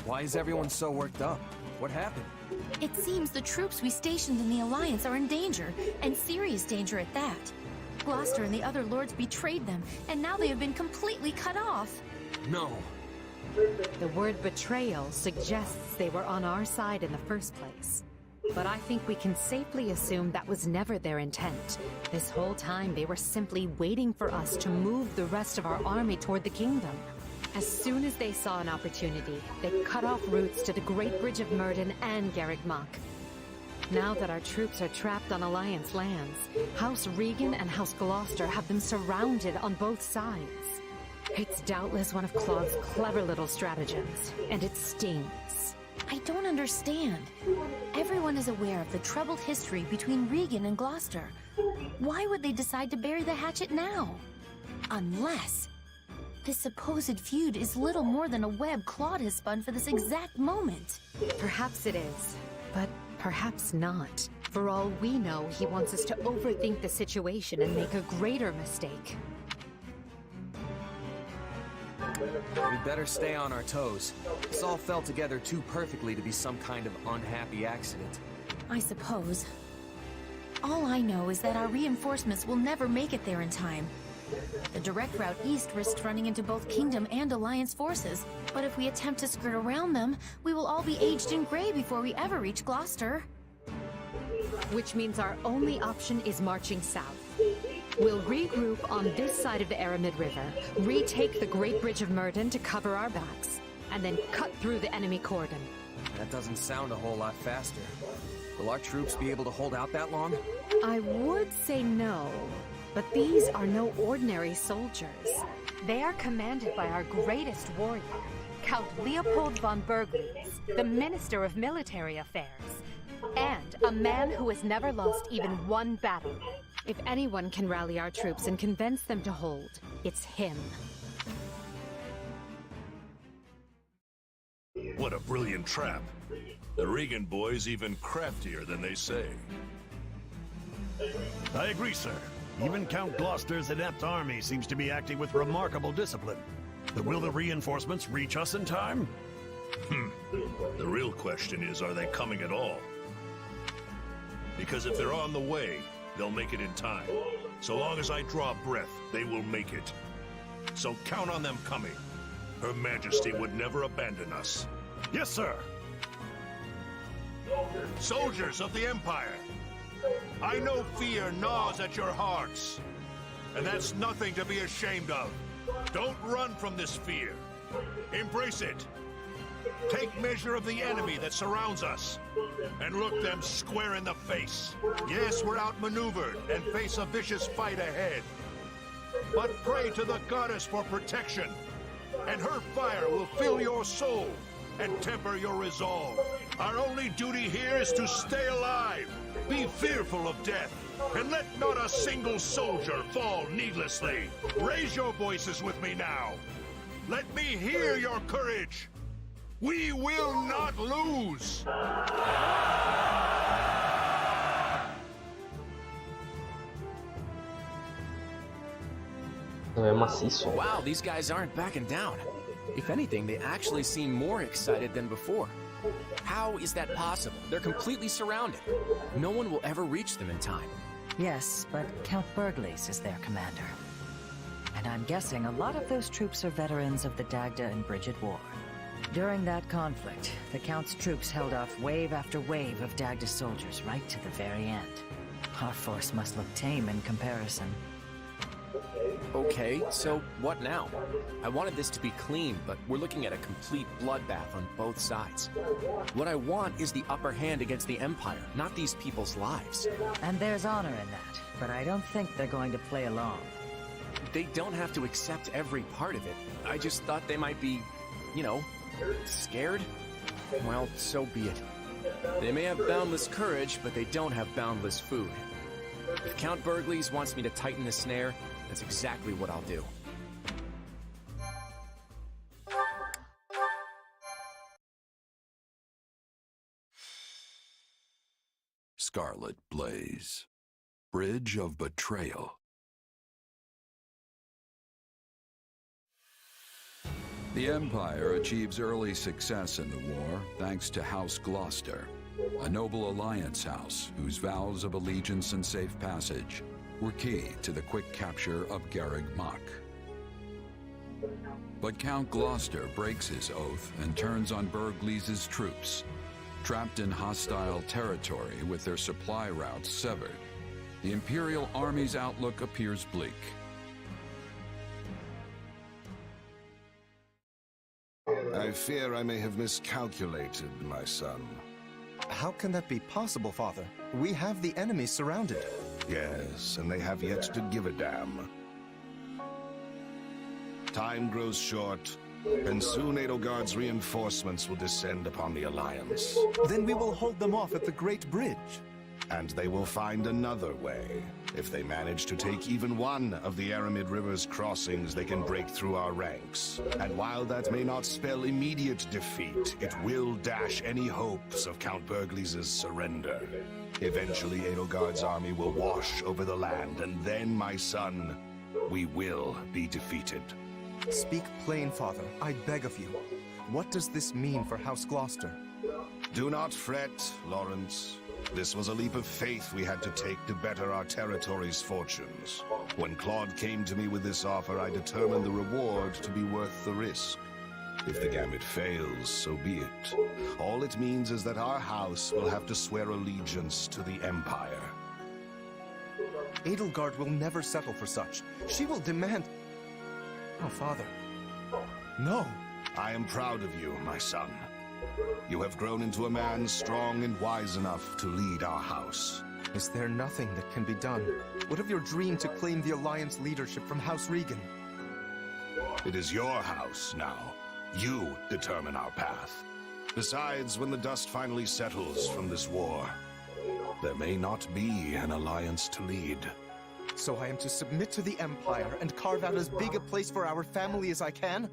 Why is everyone so worked up? What happened? It seems the troops we stationed in the Alliance are in danger, and serious danger at that. Gloucester and the other lords betrayed them, and now they have been completely cut off. No. The word betrayal suggests they were on our side in the first place. But I think we can safely assume that was never their intent. This whole time they were simply waiting for us to move the rest of our army toward the kingdom. As soon as they saw an opportunity, they cut off routes to the Great Bridge of Myrddin and Garreg Mach. Now that our troops are trapped on Alliance lands, House Regan and House Gloucester have them surrounded on both sides. It's doubtless one of Claude's clever little stratagems, and it stings. I don't understand. Everyone is aware of the troubled history between Regan and Gloucester. Why would they decide to bury the hatchet now? Unless this supposed feud is little more than a web Claude has spun for this exact moment. Perhaps it is, but perhaps not. For all we know, he wants us to overthink the situation and make a greater mistake. We'd better stay on our toes. This all fell together too perfectly to be some kind of unhappy accident. I suppose. All I know is that our reinforcements will never make it there in time. The direct route east risks running into both Kingdom and Alliance forces, but if we attempt to skirt around them, we will all be aged in gray before we ever reach Gloucester. Which means our only option is marching south. We'll regroup on this side of the Aramid River, retake the Great Bridge of Myrddin to cover our backs, and then cut through the enemy cordon. That doesn't sound a whole lot faster. Will our troops be able to hold out that long? I would say no, but these are no ordinary soldiers. They are commanded by our greatest warrior, Count Leopold von Berglitz, the Minister of Military Affairs, and a man who has never lost even one battle. If anyone can rally our troops and convince them to hold, it's him. What a brilliant trap. The Regan boy's even craftier than they say. I agree, sir. Even Count Gloucester's inept army seems to be acting with remarkable discipline. But will the reinforcements reach us in time? The real question is, are they coming at all? Because if they're on the way, they'll make it in time. So long as I draw breath, they will make it. So count on them coming. Her Majesty would never abandon us. Yes, sir. Soldiers of the Empire, I know fear gnaws at your hearts. And that's nothing to be ashamed of. Don't run from this fear. Embrace it. Take measure of the enemy that surrounds us, and look them square in the face. Yes, we're outmaneuvered and face a vicious fight ahead. But pray to the goddess for protection, and her fire will fill your soul and temper your resolve. Our only duty here is to stay alive, be fearful of death, and let not a single soldier fall needlessly. Raise your voices with me now. Let me hear your courage. We will not lose! Wow, these guys aren't backing down. If anything, they actually seem more excited than before. How is that possible? They're completely surrounded. No one will ever reach them in time. Yes, but Count Burgles is their commander. And I'm guessing a lot of those troops are veterans of the Dagda and Bridget War. During that conflict, the Count's troops held off wave after wave of Dagda soldiers right to the very end. Our force must look tame in comparison. Okay, so what now? I wanted this to be clean, but we're looking at a complete bloodbath on both sides. What I want is the upper hand against the Empire, not these people's lives. And there's honor in that, but I don't think they're going to play along. They don't have to accept every part of it. I just thought they might be, you know, scared? Well, so be it. They may have boundless courage, but they don't have boundless food. If Count Burgles wants me to tighten the snare, that's exactly what I'll do. Scarlet Blaze. Bridge of Betrayal. The Empire achieves early success in the war thanks to House Gloucester, a noble alliance house whose vows of allegiance and safe passage were key to the quick capture of Garreg Mach. But Count Gloucester breaks his oath and turns on Burgles' troops, trapped in hostile territory with their supply routes severed. The Imperial Army's outlook appears bleak. I fear I may have miscalculated, my son. How can that be possible, Father? We have the enemy surrounded. Yes, and they have yet to give a damn. Time grows short, and soon Edelgard's reinforcements will descend upon the Alliance. Then we will hold them off at the Great Bridge. And they will find another way. If they manage to take even one of the Aramid River's crossings, they can break through our ranks. And while that may not spell immediate defeat, it will dash any hopes of Count Burgles' surrender. Eventually, Edelgard's army will wash over the land, and then, my son, we will be defeated. Speak plain, Father. I beg of you. What does this mean for House Gloucester? Do not fret, Lawrence. This was a leap of faith we had to take to better our territory's fortunes. When Claude came to me with this offer, I determined the reward to be worth the risk. If the gambit fails, so be it. All it means is that our house will have to swear allegiance to the Empire. Edelgard will never settle for such. She will demand... Oh, Father. No. I am proud of you, my son. You have grown into a man strong and wise enough to lead our house. Is there nothing that can be done? What of your dream to claim the Alliance leadership from House Regan? It is your house now. You determine our path. Besides, when the dust finally settles from this war, there may not be an alliance to lead. So I am to submit to the Empire and carve out as big a place for our family as I can?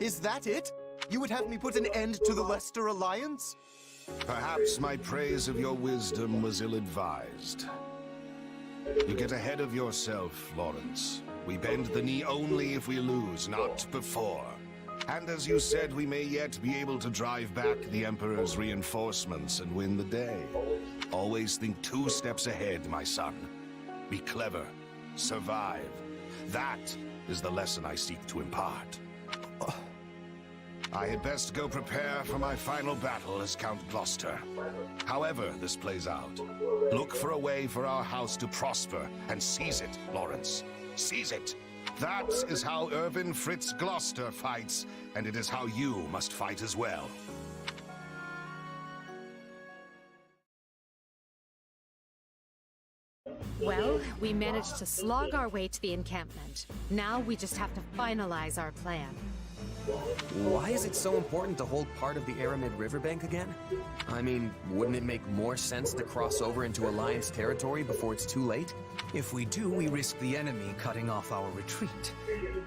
Is that it? You would have me put an end to the Leicester Alliance? Perhaps my praise of your wisdom was ill-advised. You get ahead of yourself, Lawrence. We bend the knee only if we lose, not before. And as you said, we may yet be able to drive back the Emperor's reinforcements and win the day. Always think 2 steps ahead, my son. Be clever. Survive. That is the lesson I seek to impart. I had best go prepare for my final battle as Count Gloucester. However this plays out, look for a way for our house to prosper and seize it, Lawrence. Seize it. That is how Irvin Fritz Gloucester fights, and it is how you must fight as well. Well, we managed to slog our way to the encampment. Now we just have to finalize our plan. Why is it so important to hold part of the Aramid riverbank again? I mean, wouldn't it make more sense to cross over into Alliance territory before it's too late? If we do, we risk the enemy cutting off our retreat.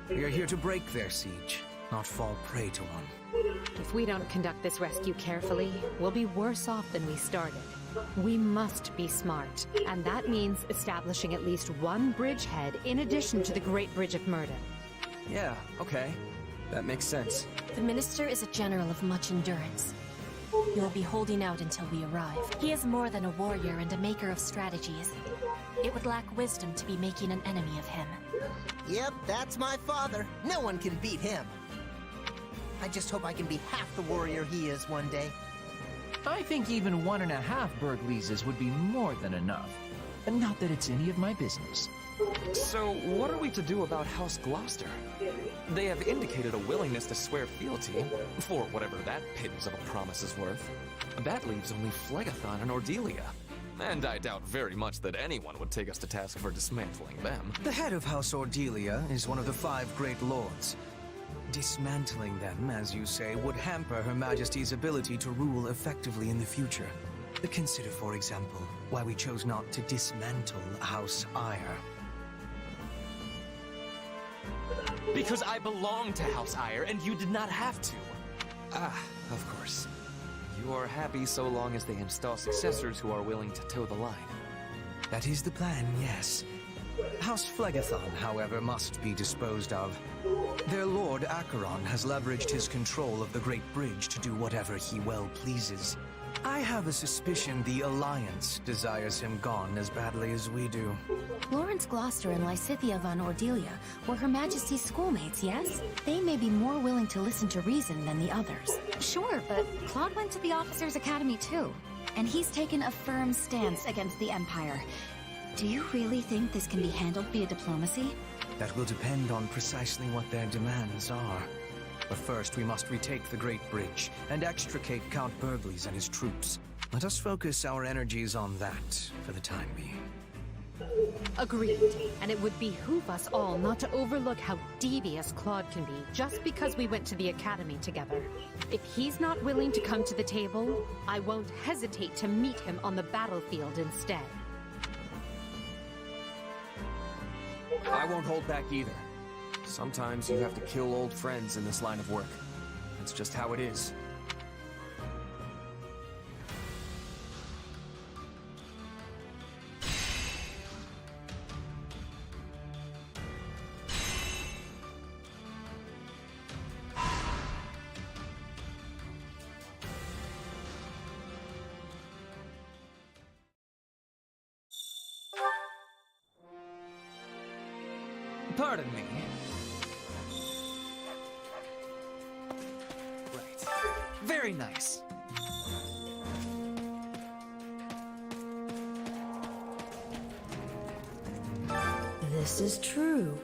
We are here to break their siege, not fall prey to one. If we don't conduct this rescue carefully, we'll be worse off than we started. We must be smart, and that means establishing at least one bridgehead in addition to the Great Bridge of Murden. Yeah, okay. That makes sense. The Minister is a general of much endurance. He will be holding out until we arrive. He is more than a warrior and a maker of strategies. It would lack wisdom to be making an enemy of him. Yep, that's my father. No one can beat him. I just hope I can be half the warrior he is one day. I think even 1.5 Burgleases would be more than enough. And not that it's any of my business. So, what are we to do about House Gloucester? They have indicated a willingness to swear fealty, for whatever that pittance of a promise is worth. That leaves only Phlegathon and Ordelia. And I doubt very much that anyone would take us to task for dismantling them. The head of House Ordelia is one of the 5 great lords. Dismantling them, as you say, would hamper Her Majesty's ability to rule effectively in the future. Consider, for example, why we chose not to dismantle House Ire. Because I belong to House Ire, and you did not have to. Ah, of course. You are happy so long as they install successors who are willing to toe the line. That is the plan, yes. House Phlegathon, however, must be disposed of. Their lord, Acheron, has leveraged his control of the Great Bridge to do whatever he well pleases. I have a suspicion the Alliance desires him gone as badly as we do. Lawrence Gloucester and Lysithea von Ordelia were Her Majesty's schoolmates, yes? They may be more willing to listen to reason than the others. Sure, but Claude went to the Officers' Academy too. And he's taken a firm stance against the Empire. Do you really think this can be handled via diplomacy? That will depend on precisely what their demands are. But first, we must retake the Great Bridge and extricate Count Burgles and his troops. Let us focus our energies on that for the time being. Agreed. And it would behoove us all not to overlook how devious Claude can be just because we went to the Academy together. If he's not willing to come to the table, I won't hesitate to meet him on the battlefield instead. I won't hold back either. Sometimes you have to kill old friends in this line of work. That's just how it is. Pardon me. Right. Very nice. This is true.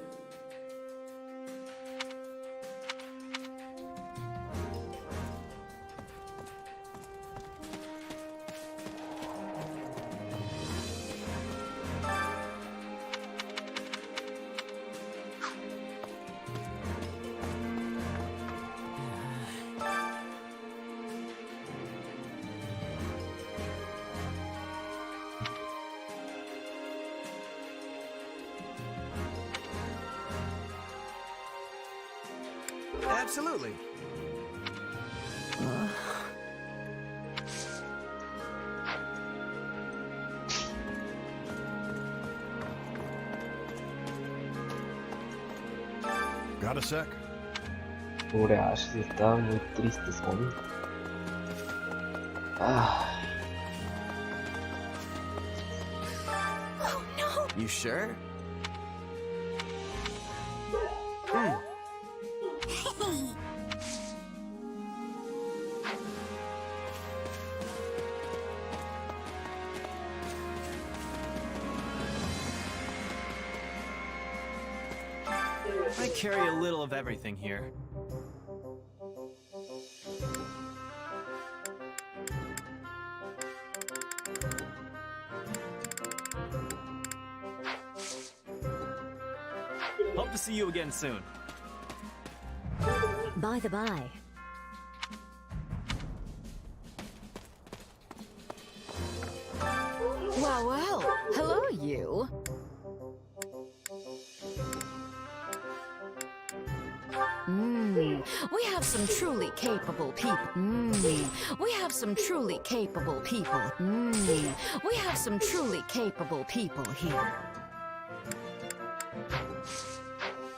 Absolutely. Got a sec? Pobre Ash, sí estaba muy triste, son. Ah. Oh no! You sure? I carry a little of everything here. Hope to see you again soon. By the by, Well, hello, you. We have some truly capable people. We have some truly capable people. We have some truly capable people here.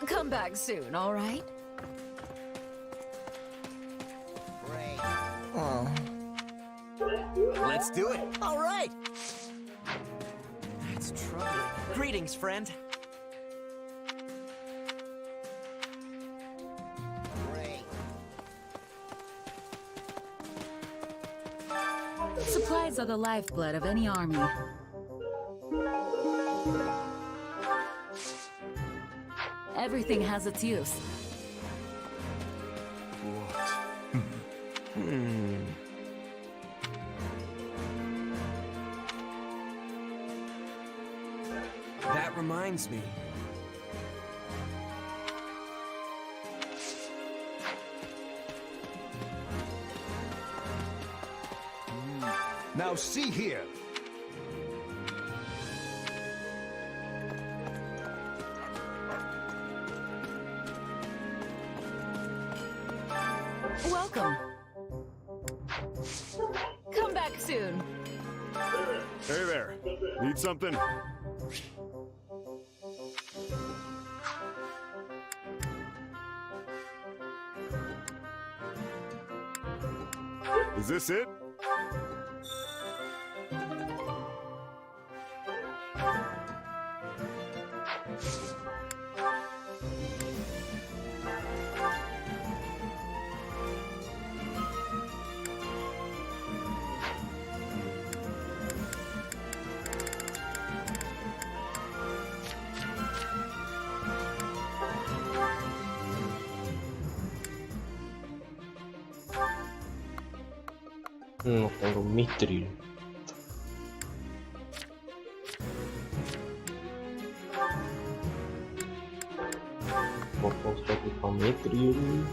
Come back soon, all right? Great. Oh. Let's do it. All right! That's troubling. Greetings, friend. Great. Supplies are the lifeblood of any army. Everything has its use. That reminds me. Now see here. Welcome. Come back soon. Hey there. Need something? Is this it? No tengo mithril. Poco estoy con mithril.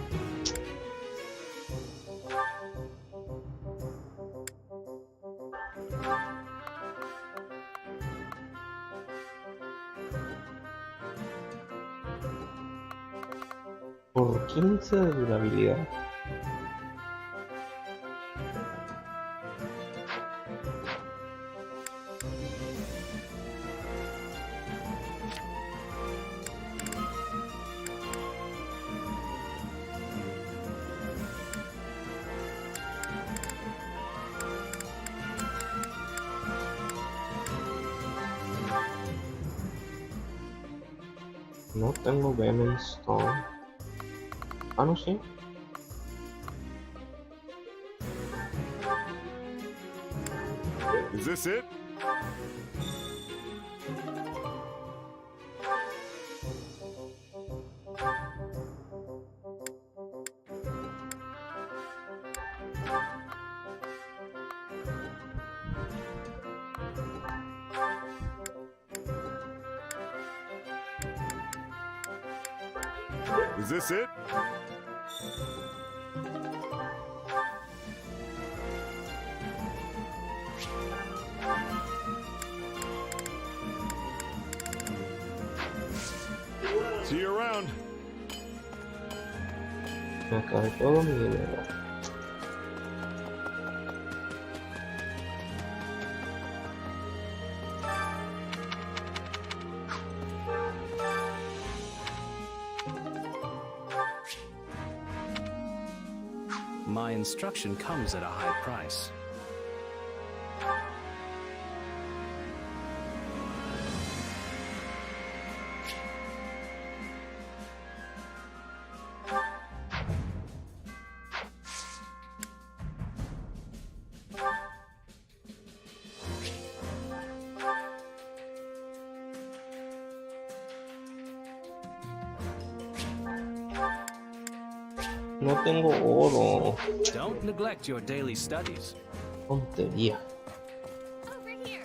Por 15 de durabilidad. No tengo Venom Stone. Ah, no, sí. Is this it? Is this it? See you around. Me acabé todo mi dinero. My instruction comes at a high price. No tengo oro. Don't neglect your daily studies. Tontería. Over here.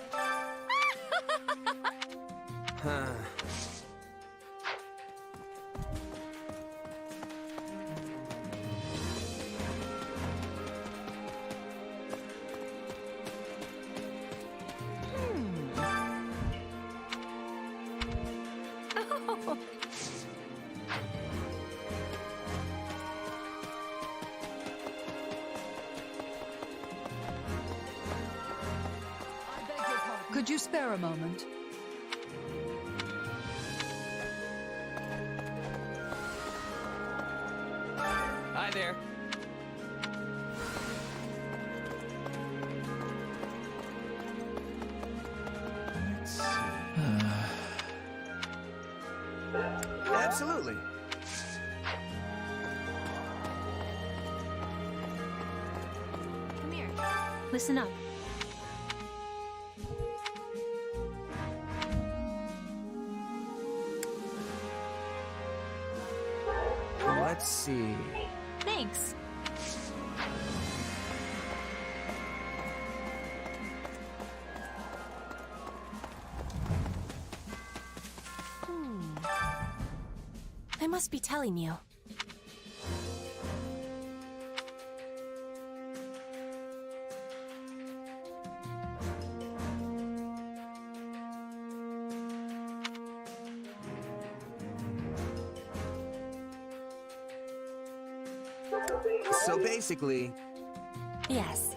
Oh. Could you spare a moment? Hi there. Absolutely. Come here. Listen up. Let's see. Thanks. I must be telling you. So basically... Yes.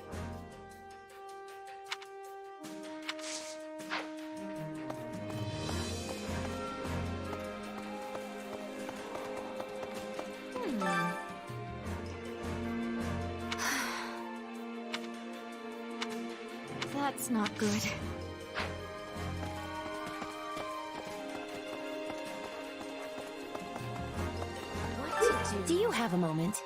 That's not good. What to do? Do you have a moment?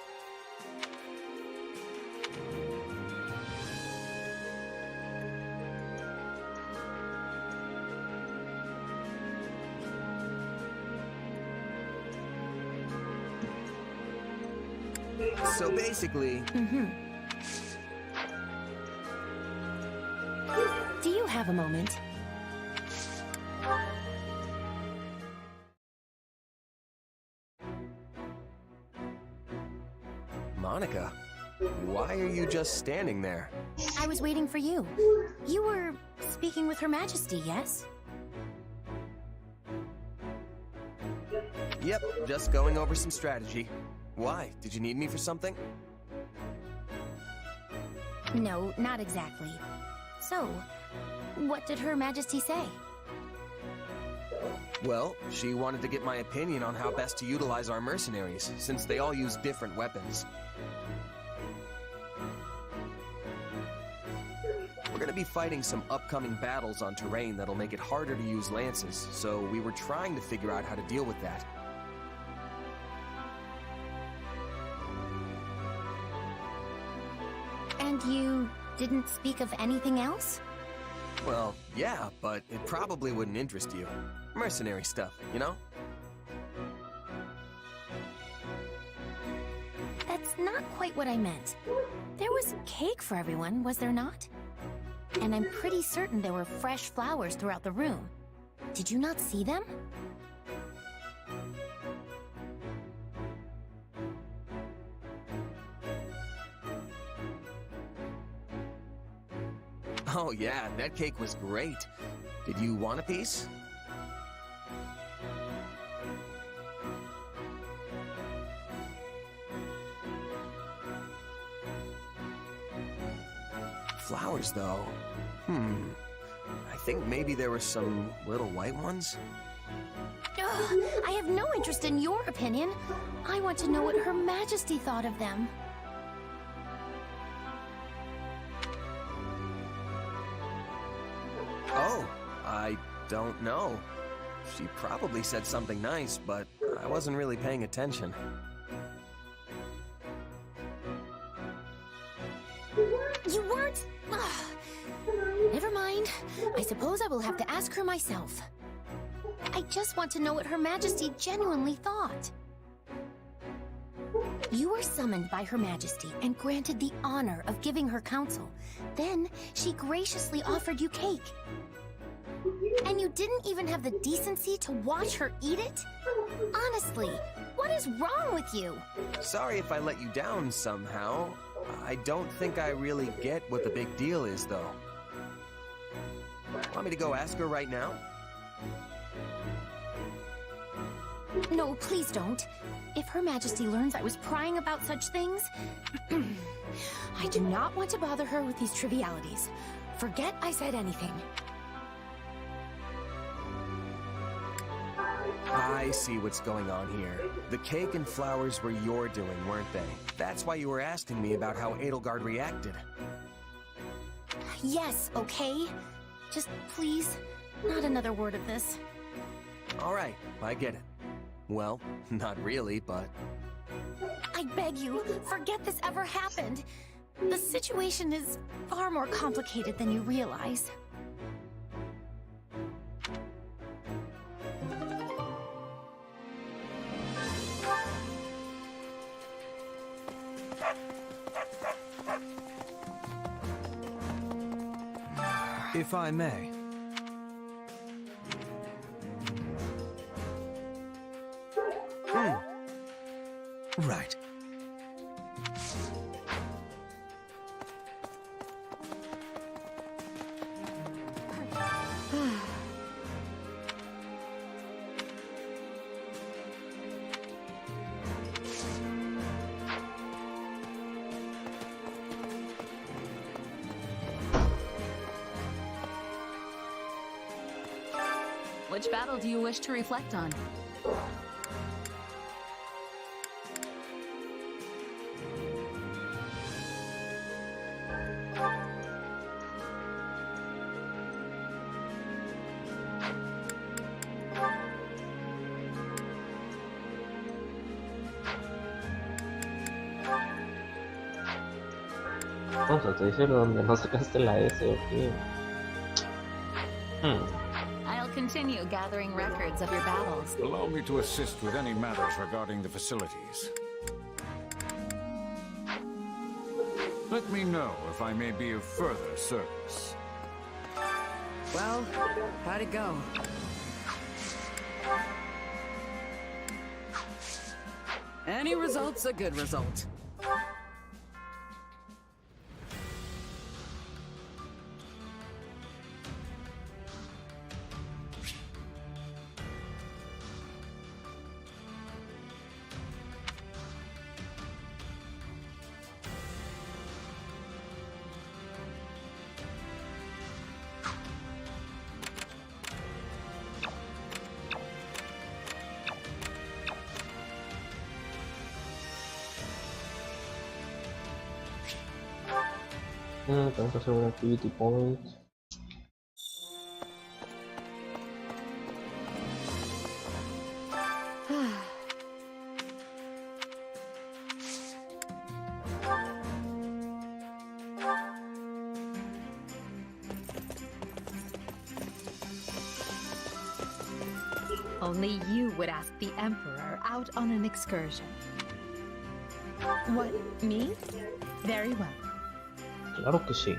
So basically... Do you have a moment? Monica, why are you just standing there? I was waiting for you. You were speaking with Her Majesty, yes? Yep, just going over some strategy. Why? Did you need me for something? No, not exactly. So, what did Her Majesty say? Well, she wanted to get my opinion on how best to utilize our mercenaries, since they all use different weapons. We're gonna be fighting some upcoming battles on terrain that'll make it harder to use lances, so we were trying to figure out how to deal with that. And you didn't speak of anything else? Well, yeah, but it probably wouldn't interest you. Mercenary stuff, you know? That's not quite what I meant. There was cake for everyone, was there not? And I'm pretty certain there were fresh flowers throughout the room. Did you not see them? Oh yeah, that cake was great. Did you want a piece? Flowers, though. I think maybe there were some little white ones? Ugh, I have no interest in your opinion. I want to know what Her Majesty thought of them. Oh, I don't know. She probably said something nice, but I wasn't really paying attention. You weren't? Never mind. I suppose I will have to ask her myself. I just want to know what Her Majesty genuinely thought. You were summoned by Her Majesty and granted the honor of giving her counsel. Then, she graciously offered you cake. And you didn't even have the decency to watch her eat it? Honestly, what is wrong with you? Sorry if I let you down somehow. I don't think I really get what the big deal is, though. Want me to go ask her right now? No, please don't. If Her Majesty learns I was prying about such things, I do not want to bother her with these trivialities. Forget I said anything. I see what's going on here. The cake and flowers were your doing, weren't they? That's why you were asking me about how Edelgard reacted. Yes, okay? Just please, not another word of this. All right, I get it. Well, not really, but... I beg you, forget this ever happened. The situation is far more complicated than you realize. If I may. Right. Which battle do you wish to reflect on? No, te estoy diciendo donde no sacaste la S, ok. I'll continue gathering records of your battles. Allow me to assist with any matters regarding the facilities. Let me know if I may be of further service. Well, how'd it go? Any result's a good result. Tengo que hacer un activity point. Only you would ask the Emperor out on an excursion. What, me? Very well. Claro que sí.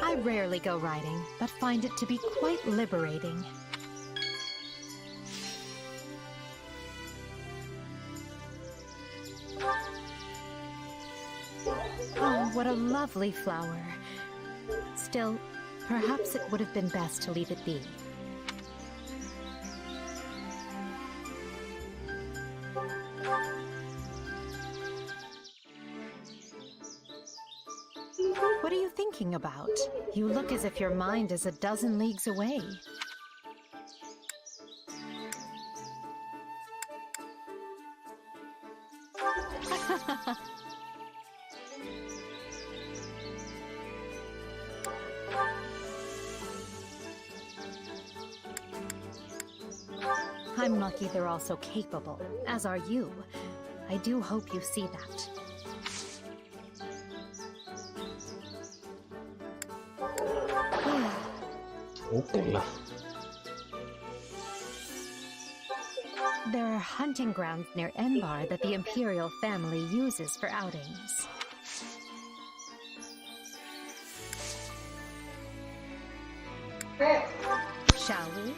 I rarely go riding, but find it to be quite liberating. Oh, what a lovely flower. Still, perhaps it would have been best to leave it be. What are you thinking about? You look as if your mind is a dozen leagues away. I'm lucky they're also capable, as are you. I do hope you see that. There are hunting grounds near Enbar that the Imperial family uses for outings. Shall we?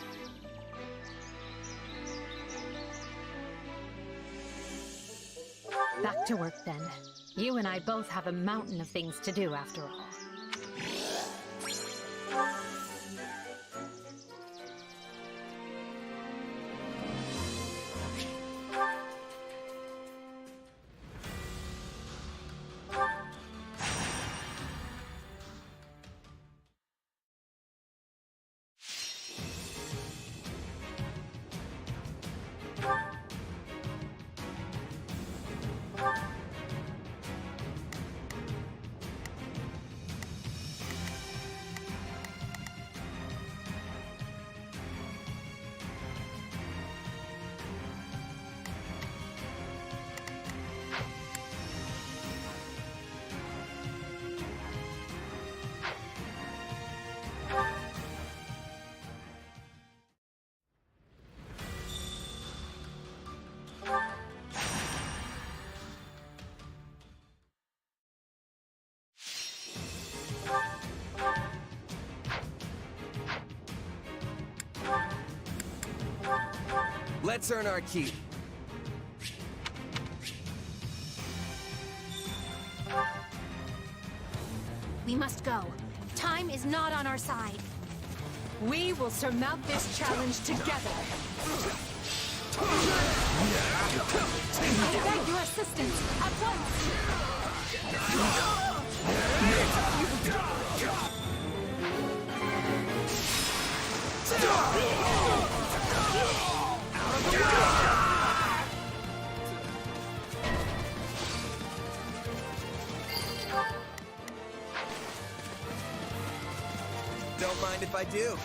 Back to work then. You and I both have a mountain of things to do after all. Let's earn our keep. We must go. Time is not on our side. We will surmount this challenge together. I beg your assistance at once. Don't mind if I do.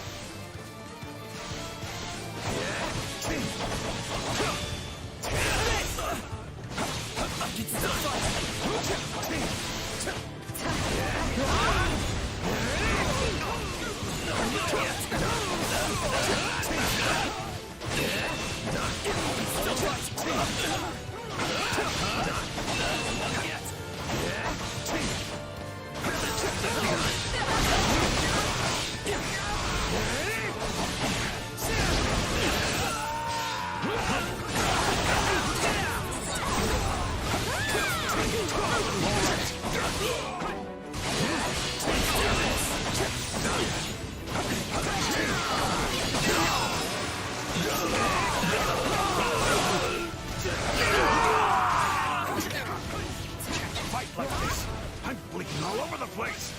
Fight like this. I'm bleeding all over the place.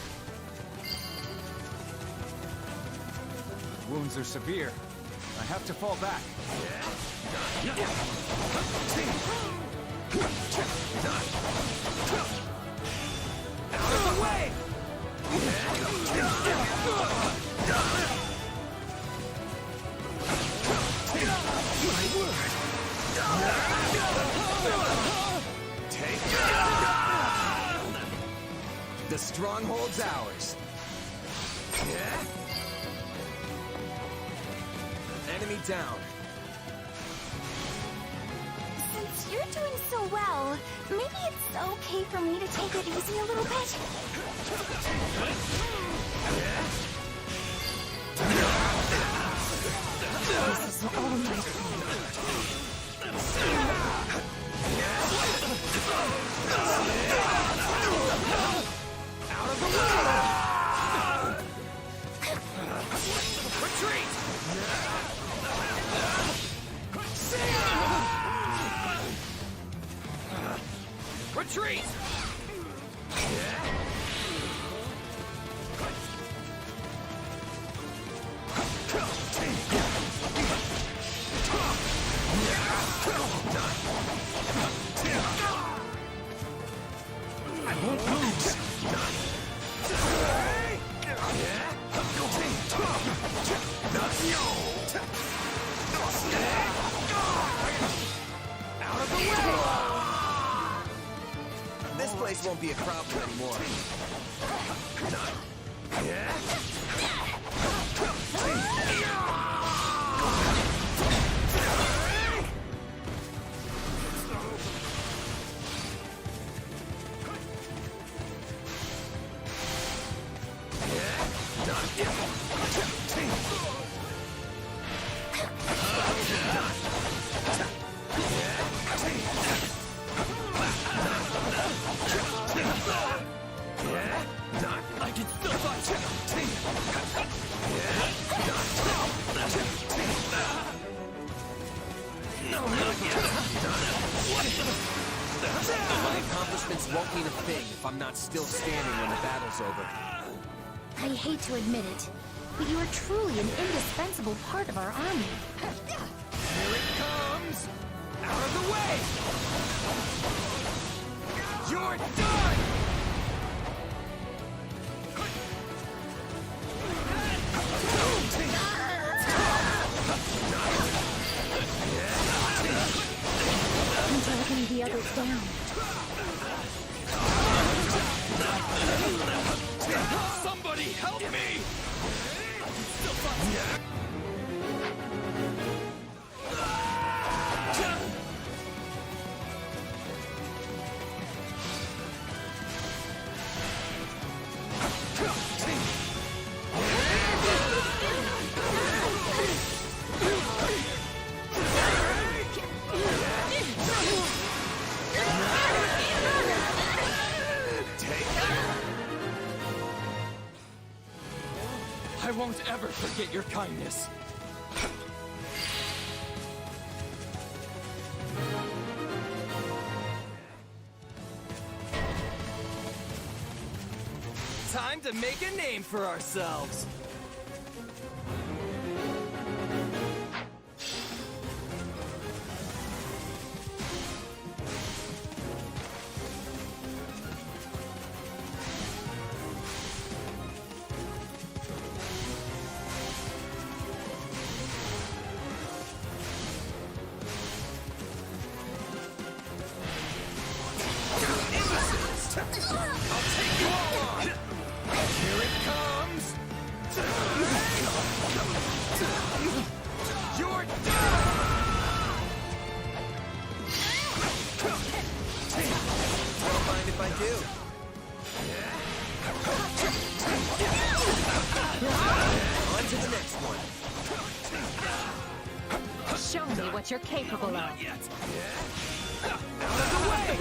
Wounds are severe. I have to fall back. Out of the way! My word! Take the stronghold's ours. Enemy down. Since you're doing so well, maybe it's okay for me to take it easy a little bit? This is all my fault. Out of the way! Retreat! Retreat! be a problem anymore. I can still fight. My accomplishments won't mean a thing if I'm not still standing when the battle's over. I hate to admit it, but you are truly an indispensable part of our army. Here it comes! Out of the way! You're done! I'm dragging the others down. Somebody help me! I can still fight. I won't ever forget your kindness. Time to make a name for ourselves. Show me what you're capable of. Not yet. Out of the way!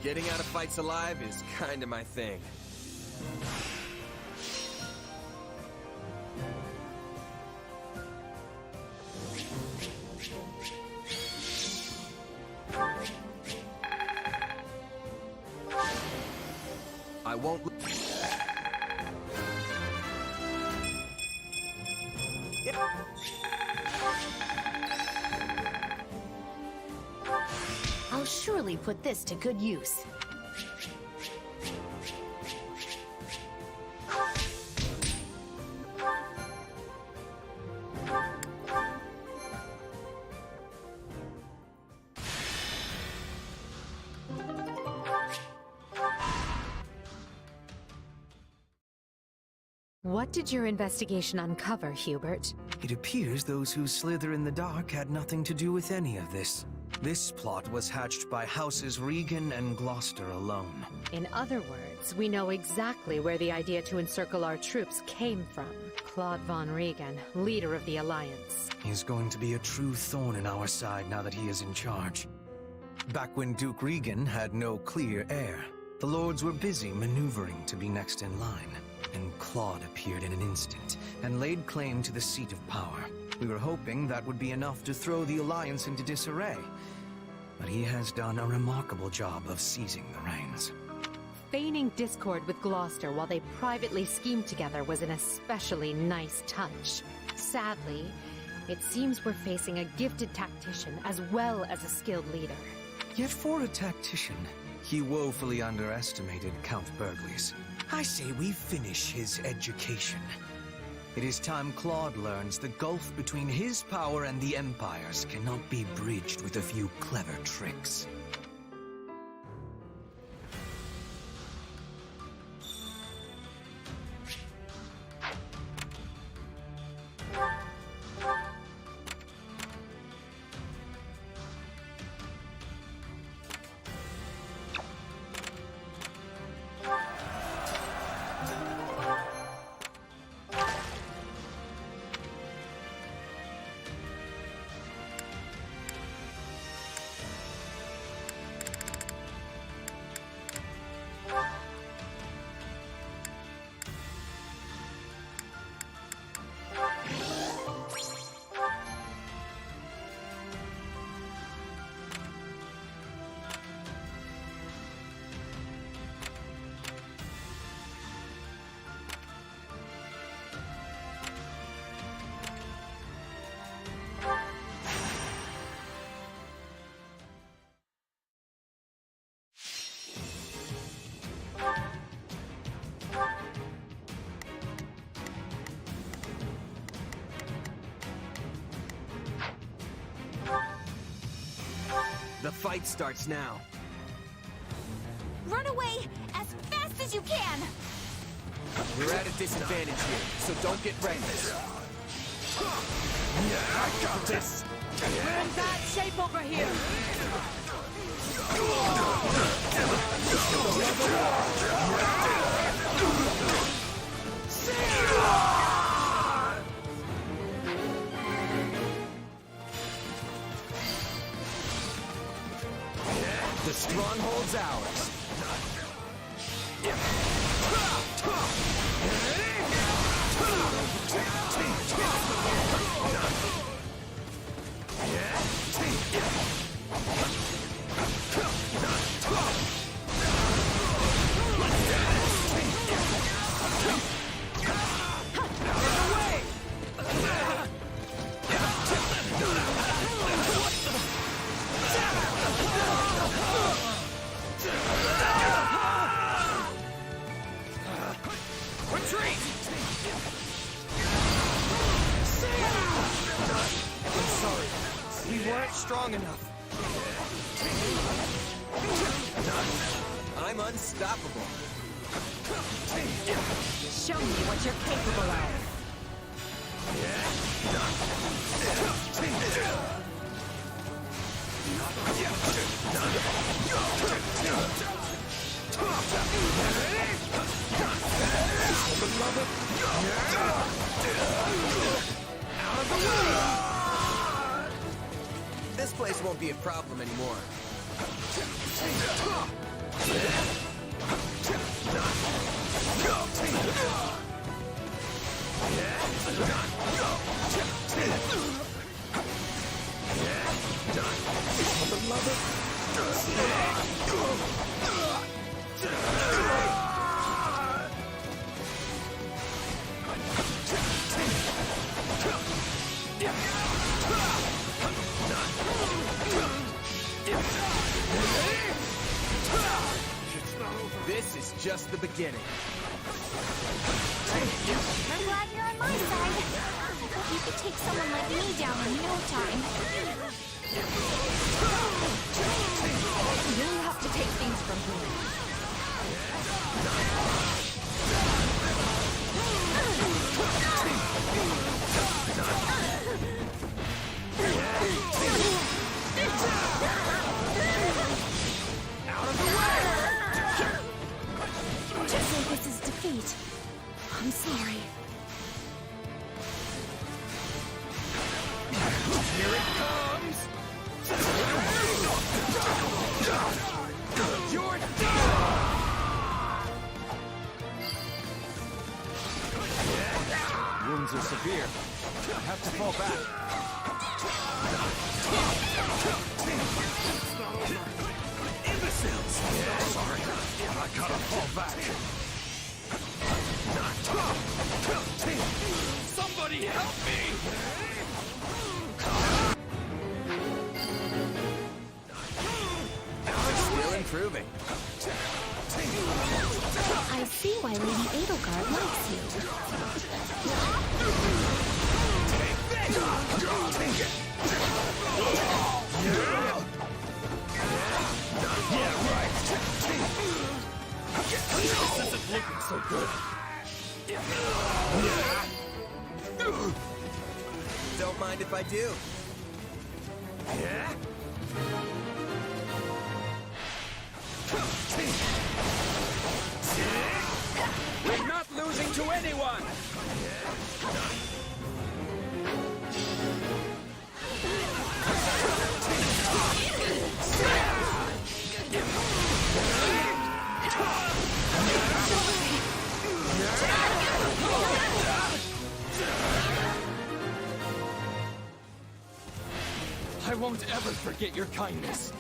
Getting out of fights alive is kinda my thing. I won't... I'll surely put this to good use. What did your investigation uncover, Hubert? It appears those who slither in the dark had nothing to do with any of this. This plot was hatched by Houses Regan and Gloucester alone. In other words, we know exactly where the idea to encircle our troops came from. Claude von Regan, leader of the Alliance. He's going to be a true thorn in our side now that he is in charge. Back when Duke Regan had no clear heir, the lords were busy maneuvering to be next in line. And Claude appeared in an instant and laid claim to the seat of power. We were hoping that would be enough to throw the Alliance into disarray. But he has done a remarkable job of seizing the reins. Feigning discord with Gloucester while they privately schemed together was an especially nice touch. Sadly, it seems we're facing a gifted tactician as well as a skilled leader. Yet for a tactician, He woefully underestimated Count Burgles. I say we finish his education. It is time Claude learns the gulf between his power and the Empire's cannot be bridged with a few clever tricks. The fight starts now. Run away as fast as you can! You're at a disadvantage here, so don't get reckless. I got this! We're in bad shape over here! The stronghold's ours. Strong enough. I'm unstoppable. Show me what you're capable of. Out of the way! This place won't be a problem anymore. This is just the beginning. I'm glad you're on my side. I thought you could take someone like me down in no time. You'll have to take things from here. Out of the way! Just say this is defeat. I'm sorry. Here it comes! You're done! Wounds are severe. I have to fall back. Imbeciles! Sorry, I gotta fall back. Somebody help me! Still in improving. I see why Lady Edelgard likes you. Yeah, right. This isn't looking so good. Don't mind if I do. Yeah? We're not losing to anyone! I won't ever forget your kindness.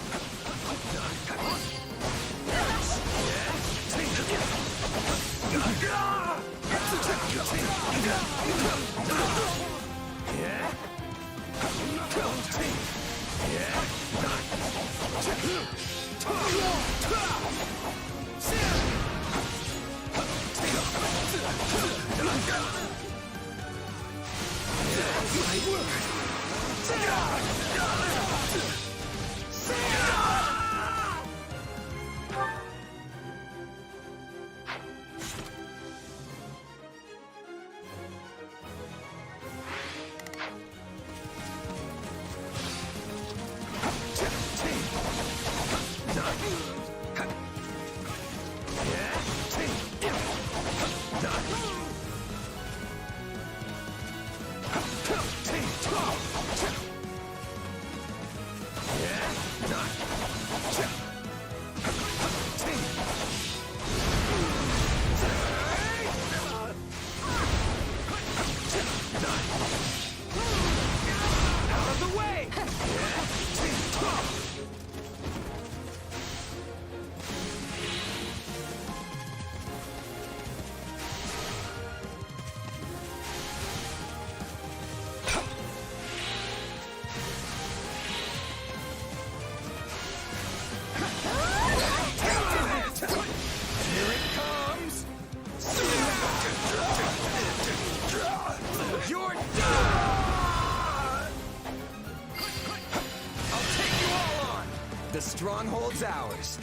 The stronghold's ours.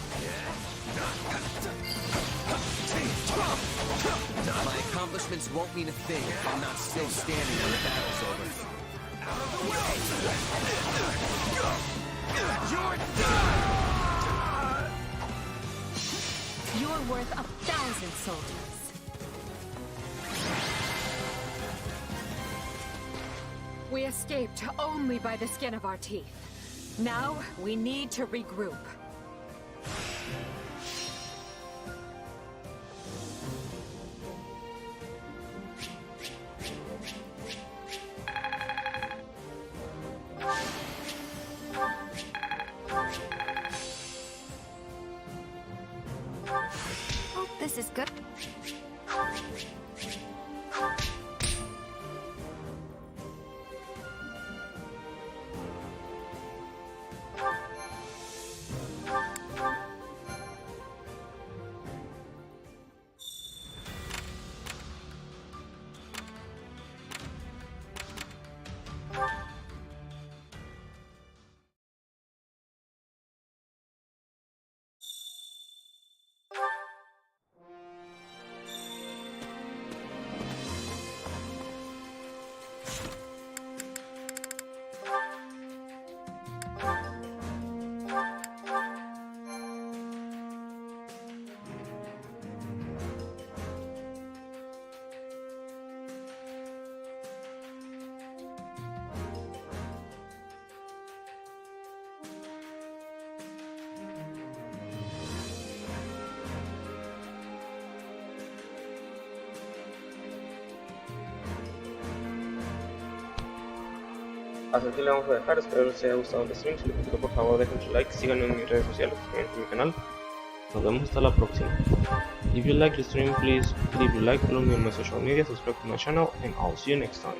My accomplishments won't mean a thing if I'm not still standing when the battle's over. You're done! You're worth 1,000 soldiers. We escaped only by the skin of our teeth. Now, we need to regroup. Oh, this is good. Hasta aquí le vamos a dejar, espero les haya gustado el stream. Si les gustó, por favor dejen su like, síganme en mis redes sociales, suscríbanse a mi canal. Nos vemos hasta la próxima. If you like the stream, please leave a like, follow me on my social media, subscribe to my channel, and I'll see you next time.